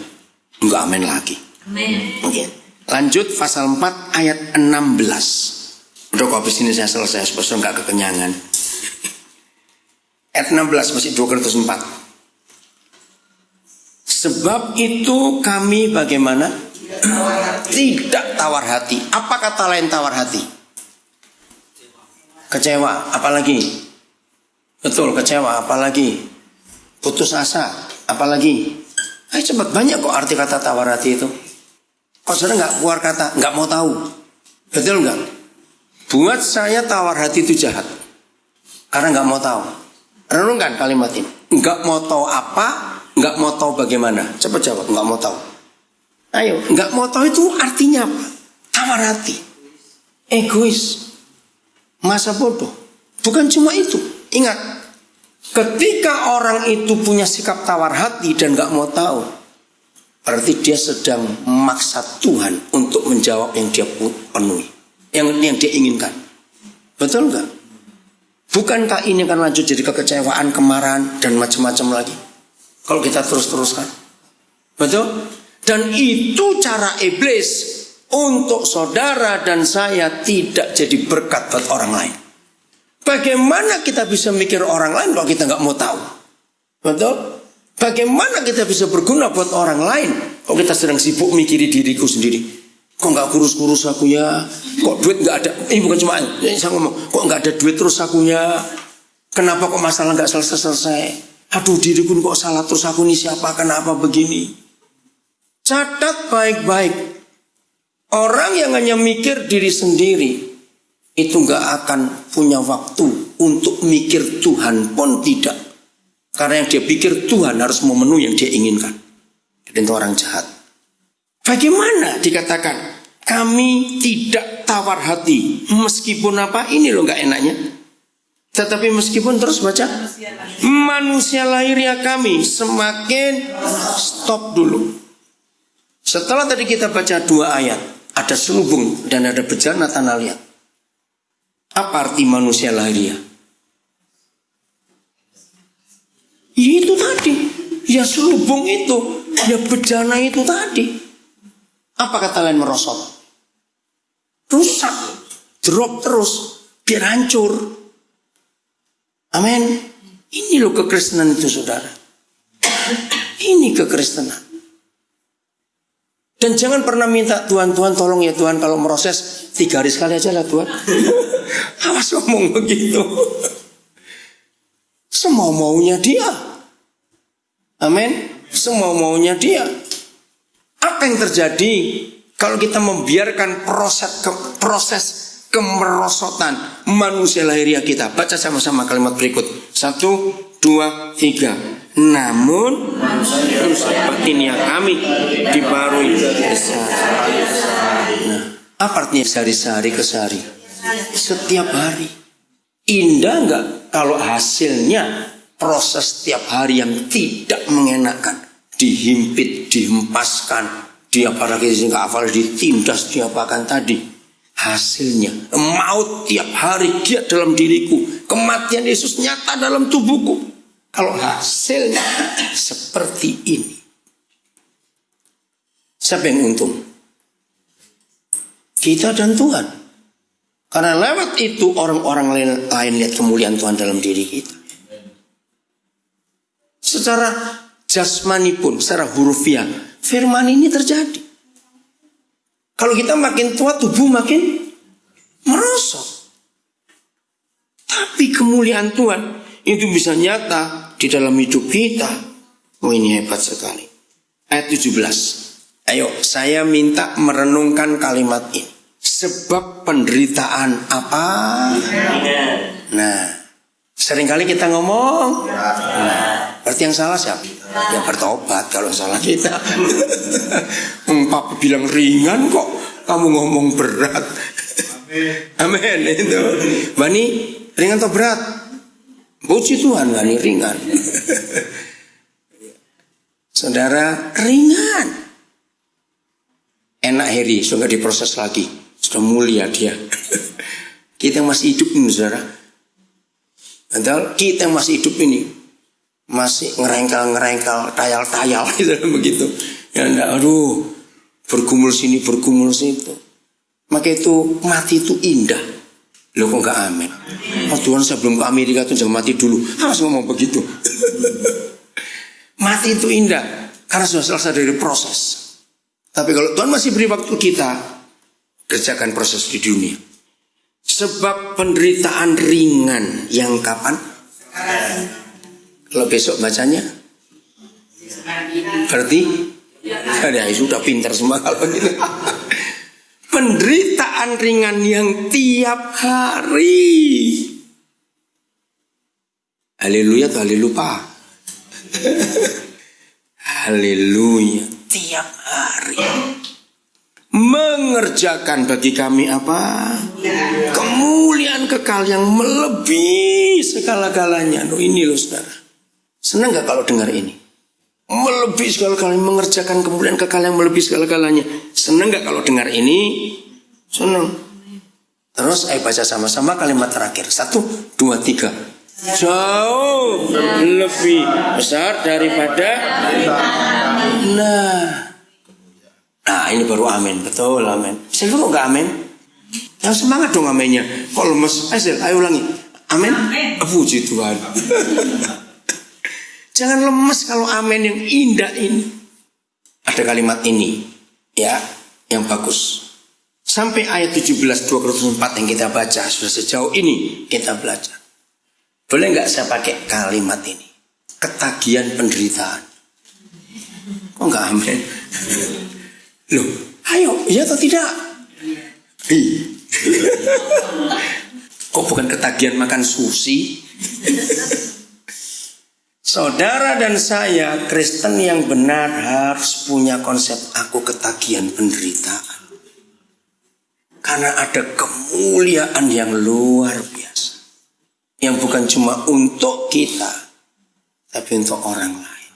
nggak amin lagi. Amin. Oke. Lanjut pasal 4 ayat 16. Udah kok habis ini saya selesai, supaya nggak kekenyangan. Ayat 16 masih 2 Korintus 4. Sebab itu kami bagaimana? Tidak tawar hati. Apa kata lain tawar hati? Kecewa, apalagi? Betul, kecewa, apalagi? Putus asa, apalagi? Cepat banyak kok arti kata tawar hati itu. Kok saudara nggak keluar kata, nggak mau tahu? Betul nggak? Buat saya tawar hati itu jahat. Karena nggak mau tahu. Renungkan kalimat ini. Nggak mau tahu apa, nggak mau tahu bagaimana. Cepat jawab, nggak mau tahu. Ayo, nggak mau tahu itu artinya apa? Tawar hati, egois, masa bodoh. Bukan cuma itu. Ingat, ketika orang itu punya sikap tawar hati dan nggak mau tahu, berarti dia sedang memaksa Tuhan untuk menjawab yang dia penuhi, yang dia inginkan. Betul nggak? Bukankah ini akan lanjut jadi kekecewaan, kemarahan, dan macam-macam lagi? Kalau kita terus-teruskan, betul? Dan itu cara iblis untuk saudara dan saya tidak jadi berkat buat orang lain. Bagaimana kita bisa mikir orang lain kalau kita nggak mau tahu? Betul? Bagaimana kita bisa berguna buat orang lain kalau kita sedang sibuk mikirin diriku sendiri? Kok nggak kurus-kurus aku ya? Kok duit nggak ada? Bukan cuma saya ngomong, kok nggak ada duit terus aku ya? Kenapa kok masalah nggak selesai-selesai? Aduh, diriku kok salah terus, aku ini siapa? Kenapa begini? Catat baik-baik. Orang yang hanya mikir diri sendiri itu gak akan punya waktu untuk mikir Tuhan pun tidak. Karena yang dia pikir Tuhan harus memenuhi yang dia inginkan. Dan itu orang jahat. Bagaimana dikatakan kami tidak tawar hati? Meskipun apa? Ini loh gak enaknya. Tetapi meskipun terus baca manusia lahirnya kami semakin stop dulu. Setelah tadi kita baca 2 ayat, ada selubung dan ada bejana tanah liat. Apa arti manusia lahiriah? Ya itu tadi, ya selubung itu, ya bejana itu tadi. Apa kata lain merosot? Rusak, drop terus, biar hancur. Amin. Ini loh kekristenan itu saudara. Ini kekristenan. Dan jangan pernah minta Tuhan tolong ya Tuhan kalau meroses 3 hari sekali aja lah Tuhan. Awas ngomong begitu. Semau maunya dia. Amin. Semau maunya dia. Apa yang terjadi kalau kita membiarkan proses kemerosotan manusia lahiriah kita? Baca sama-sama kalimat berikut. 1, 2, 3. Namun sepertinya kami dibarui sehari. Nah, apa artinya sehari-hari ke sehari? Setiap hari. Indah enggak kalau hasilnya proses setiap hari yang tidak mengenakan, dihimpit, dihempaskan, apalagi nggak hafal, ditindas, diapakan tadi. Hasilnya maut tiap hari dia dalam diriku, kematian Yesus nyata dalam tubuhku. Kalau hasilnya seperti ini, siapa yang untung? Kita dan Tuhan. Karena lewat itu orang-orang lain lihat kemuliaan Tuhan dalam diri kita. Secara jasmani pun, secara hurufiah, firman ini terjadi. Kalau kita makin tua, tubuh makin merosot. Tapi kemuliaan Tuhan itu bisa nyata di dalam hidup kita. Oh, ini hebat sekali. Ayat 17. Ayo, saya minta merenungkan kalimat ini. sebab penderitaan apa? Nah, seringkali kita ngomong, berarti yang salah siapa? Ya bertobat kalau salah kita. Papa bilang ringan kok, kamu ngomong berat. Amin itu. Bani, ringan atau berat? Puji Tuhan, Bani ringan. Saudara, ringan. Enak Heri, sudah diproses lagi. Sudah mulia dia. Kita yang masih hidup ini, saudara. Padahal kita yang masih hidup ini masih ngerengkal, tayal-tayal gitu begitu. Ya enggak, aduh, bergumul sini, bergumul situ. Maka itu mati itu indah. Loh kok enggak amin? Oh Tuhan, sebelum ke Amerika tuh jangan mati dulu. Harus ngomong begitu. Mati itu indah karena sudah selesai dari proses. Tapi kalau Tuhan masih beri waktu kita, kerjakan proses di dunia. Sebab penderitaan ringan yang kapan? Kalau besok bacanya berarti ya sudah pintar semua kalau gitu. Penderitaan ringan yang tiap hari. Haleluya atau haleluya? Haleluya. Tiap hari mengerjakan bagi kami apa? Kemuliaan kekal yang melebihi segala-galanya. Loh ini loh saudara. Senang gak kalau dengar ini? Melebihi segala-galanya, mengerjakan kemuliaan kekal yang melebihi segala-galanya. Senang gak kalau dengar ini? Senang. Terus ayo baca sama-sama kalimat terakhir. 1, 2, 3. Jauh lebih besar daripada. Nah ini baru amin. Betul amin. Saya kok gak amin? Yang semangat dong aminnya. Kok lemes? Ayo ulangi. Amin. Puji Tuhan. Jangan lemes kalau amin yang indah ini. Ada kalimat ini ya yang bagus. Sampai ayat 17 2 Korintus 4 yang kita baca. Sudah sejauh ini kita belajar. Boleh gak saya pakai kalimat ini? Ketagihan penderitaan. Kok gak amin? Loh, ayo, iya atau tidak? Kok bukan ketagihan makan sushi? Saudara dan saya, Kristen yang benar harus punya konsep aku ketagihan penderitaan. Karena ada kemuliaan yang luar biasa. Yang bukan cuma untuk kita, tapi untuk orang lain.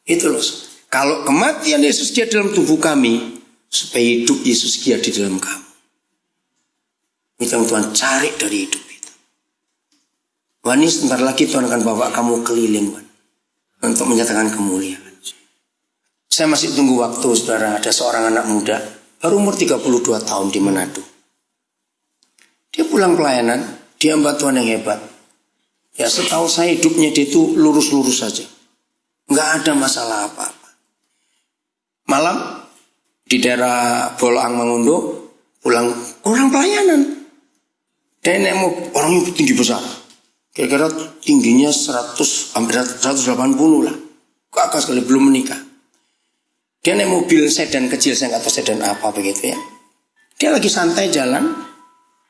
Itu loh. Kalau kematian Yesus dia dalam tubuh kami, supaya hidup Yesus dia di dalam kamu. Itu yang Tuhan cari dari hidup itu. Wani sebentar lagi Tuhan akan bawa kamu keliling, Wan, untuk menyatakan kemuliaan. Saya masih tunggu waktu, saudara. Ada seorang anak muda, baru umur 32 tahun di Manado. Dia pulang pelayanan, dia hamba Tuhan yang hebat. Ya setahu saya hidupnya dia itu lurus-lurus saja. Nggak ada masalah apa-apa. Malam di daerah Boloang Mangundo pulang orang pelayanan. Dan mau orangnya tinggi besar. Kira-kira tingginya 100 hampir 180 lah. Kakak sekali belum menikah. Dia naik mobil sedan kecil, saya nggak tahu sedan apa begitu ya. Dia lagi santai jalan.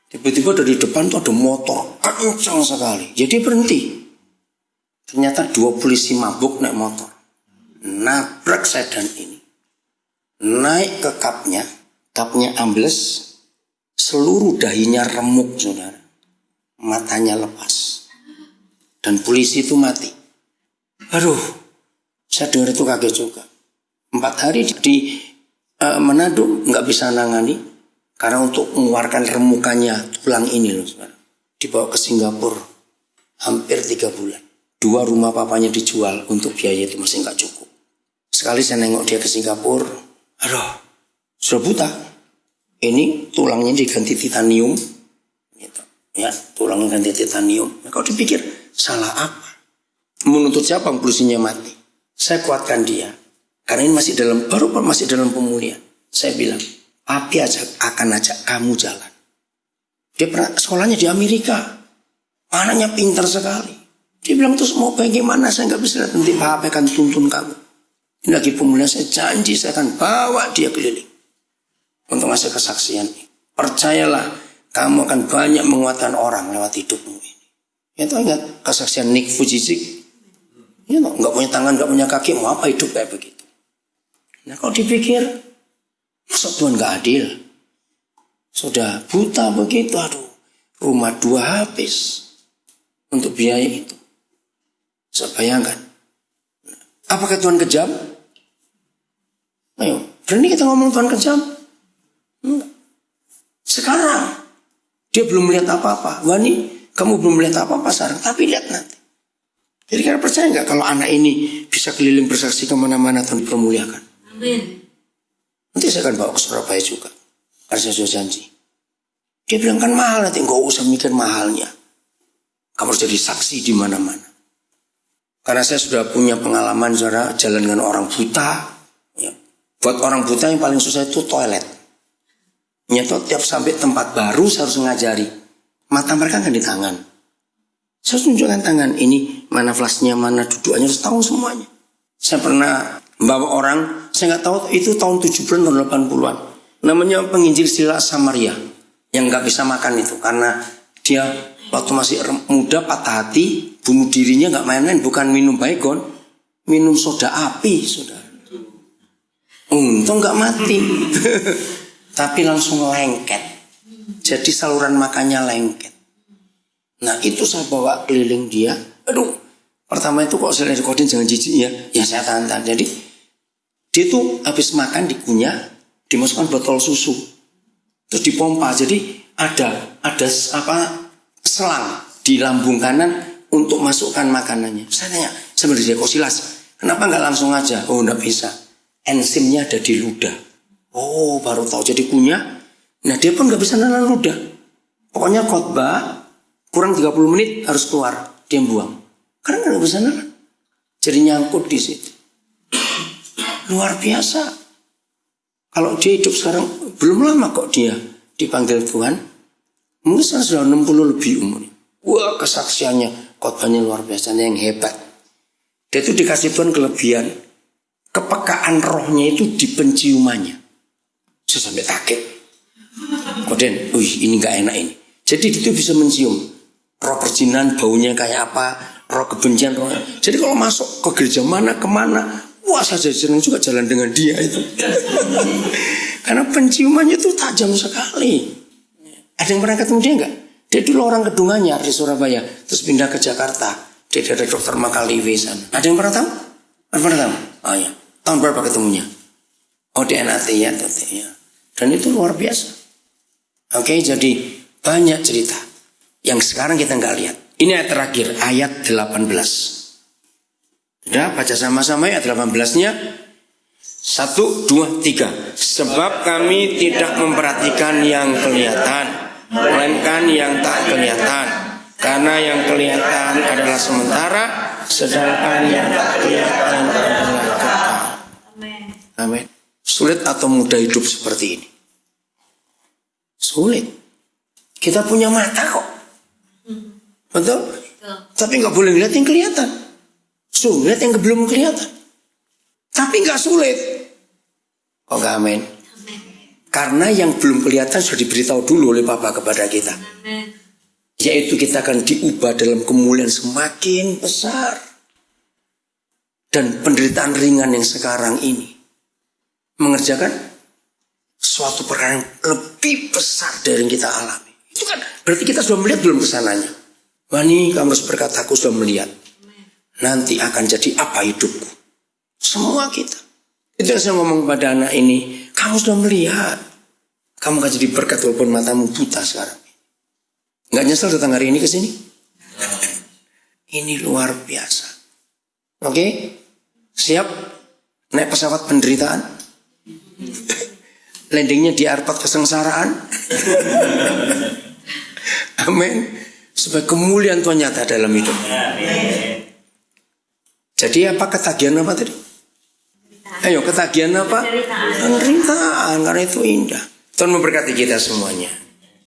Tiba-tiba dari depan tuh ada motor kencang sekali. Jadi berhenti. Ternyata 2 polisi mabuk naik motor. Nabrak sedan ini. Naik ke kapnya ambles, seluruh dahinya remuk, saudara. Matanya lepas. Dan polisi itu mati. Aduh, saya dengar itu kaget juga. 4 hari di Manado nggak bisa nangani karena untuk mengeluarkan remukannya tulang ini loh, saudara. Dibawa ke Singapura hampir 3 bulan. 2 rumah papanya dijual untuk biaya itu masih nggak cukup. Sekali saya nengok dia ke Singapura, aduh, sudah buta. Ini tulangnya diganti titanium, gitu. Ya, tulangnya ganti titanium. Nah, kalau dipikir salah apa? Menuntut siapa polisinya mati? Saya kuatkan dia, karena ini baru masih dalam pemulihan. Saya bilang, papi akan ajak kamu jalan. Dia pernah sekolahnya di Amerika, anaknya pintar sekali. Dia bilang terus mau bagaimana saya nggak bisa nanti papi akan tuntun kamu. Ini lagi pemulihan, saya janji saya akan bawa dia keliling. untuk ngasih kesaksian. Percayalah, kamu akan banyak menguatkan orang lewat hidupmu ini. Itu ingat kesaksian Nick Vujicic. Ya, nggak punya tangan, nggak punya kaki, mau apa hidup kayak begitu? Nah kalau dipikir, masa Tuhan nggak adil? Sudah buta begitu, aduh, rumah 2 habis untuk biaya itu. Saya bayangkan. Apakah Tuhan kejam? Ayo, berani kita ngomong Tuhan kejam? Enggak. Sekarang dia belum melihat apa-apa. Wani, kamu belum melihat apa-apa sekarang, tapi lihat nanti. Jadi kalian percaya nggak kalau anak ini bisa keliling bersaksi kemana-mana Tuhan dipermuliakan? Amin. Nanti saya akan bawa ke Surabaya juga. Karena saya sudah janji. Dia bilang kan mahal, nanti nggak usah mikir mahalnya. Kamu harus jadi saksi di mana-mana. Karena saya sudah punya pengalaman saudara jalan dengan orang buta. Ya. Buat orang buta yang paling susah itu toilet. Nyata tiap sampai tempat baru saya harus ngajari. Mata mereka kan di tangan. Saya harus tunjukkan tangan. Ini mana flashnya, mana duduknya, harus tahu semuanya. Saya pernah membawa orang, saya nggak tahu itu tahun 70-an atau 80-an. Namanya penginjil Sila Samaria. Yang nggak bisa makan itu. Karena dia waktu masih muda patah hati, bunuh dirinya nggak main-main. Bukan minum baygon, minum soda api, saudara. Untung nggak mati. Tapi langsung lengket. Jadi saluran makannya lengket. Nah itu saya bawa keliling dia. Aduh, pertama itu kok saya rekodin jangan jijik ya. Ya saya tahan-tahan. Jadi dia tuh habis makan dikunyah, dimasukkan botol susu, terus dipompa. Jadi ada selang di lambung kanan untuk masukkan makanannya. Saya tanya, sebenarnya kok Silas, kenapa nggak langsung aja? Oh nggak bisa. Enzimnya ada di ludah. Oh baru tahu jadi kunyah. Nah dia pun nggak bisa nahan ludah. Pokoknya khotbah kurang 30 menit harus keluar, dia buang. Karena nggak bisa nahan. Jadi nyangkut di situ. Luar biasa. Kalau dia hidup sekarang belum lama kok dia dipanggil Tuhan. Mungkin sudah 60 lebih umurnya. Wah kesaksiannya, khotbahnya luar biasa, yang hebat. Dia itu dikasih Tuhan kelebihan. Kepekaan rohnya itu di penciumannya. Saya sampai kaget. Koden, ini gak enak ini. Jadi itu bisa mencium roh perjinan, baunya kayak apa, roh kebencian, roh. Jadi kalau masuk ke gereja mana, kemana, wah saya senang juga jalan dengan dia itu. Karena penciumannya itu tajam sekali. Ada yang pernah ketemu dia enggak? Dia dulu orang Kedunganyar di Surabaya, terus pindah ke Jakarta. Dia dari dokter Makaliwe sana. Ada yang pernah tahu? Pernah tahu? Oh ya. Tahun berapa ketemunya? Oh di NAT ya. Dan itu luar biasa. Oke, jadi banyak cerita yang sekarang kita nggak lihat. Ini ayat terakhir, ayat 18. Sudah baca sama-sama ayat 18-nya. 1, 2, 3. Sebab kami tidak memperhatikan yang kelihatan, melainkan yang tak kelihatan. Karena yang kelihatan adalah sementara, sedangkan yang tak kelihatan adalah kekal. Amin. Sulit atau mudah hidup seperti ini? Sulit. Kita punya mata kok. Betul? Tapi nggak boleh lihat yang kelihatan. Sulit yang belum kelihatan. Tapi nggak sulit. Kok nggak amin? Karena yang belum kelihatan sudah diberitahu dulu oleh Bapa kepada kita. Yaitu kita akan diubah dalam kemuliaan semakin besar. Dan penderitaan ringan yang sekarang ini mengerjakan suatu perkara yang lebih besar dari yang kita alami. Itu kan berarti kita sudah melihat belum kesananya. Wani, kamu harus berkata, aku sudah melihat. Nanti akan jadi apa hidupku. Semua kita. Itu yang saya ngomong pada anak ini. Kamu sudah melihat. Kamu akan jadi berkat walaupun matamu buta sekarang. Nggak nyesel datang hari ini ke sini? Ini luar biasa. Oke? Siap? Naik pesawat penderitaan? Landingnya di airport kesengsaraan. Amin. Supaya kemuliaan Tuhan nyata dalam hidup. Jadi apa ketagihan apa tadi? Ayo ketagihan apa? Penderitaan. Karena itu indah. Tuhan memberkati kita semuanya.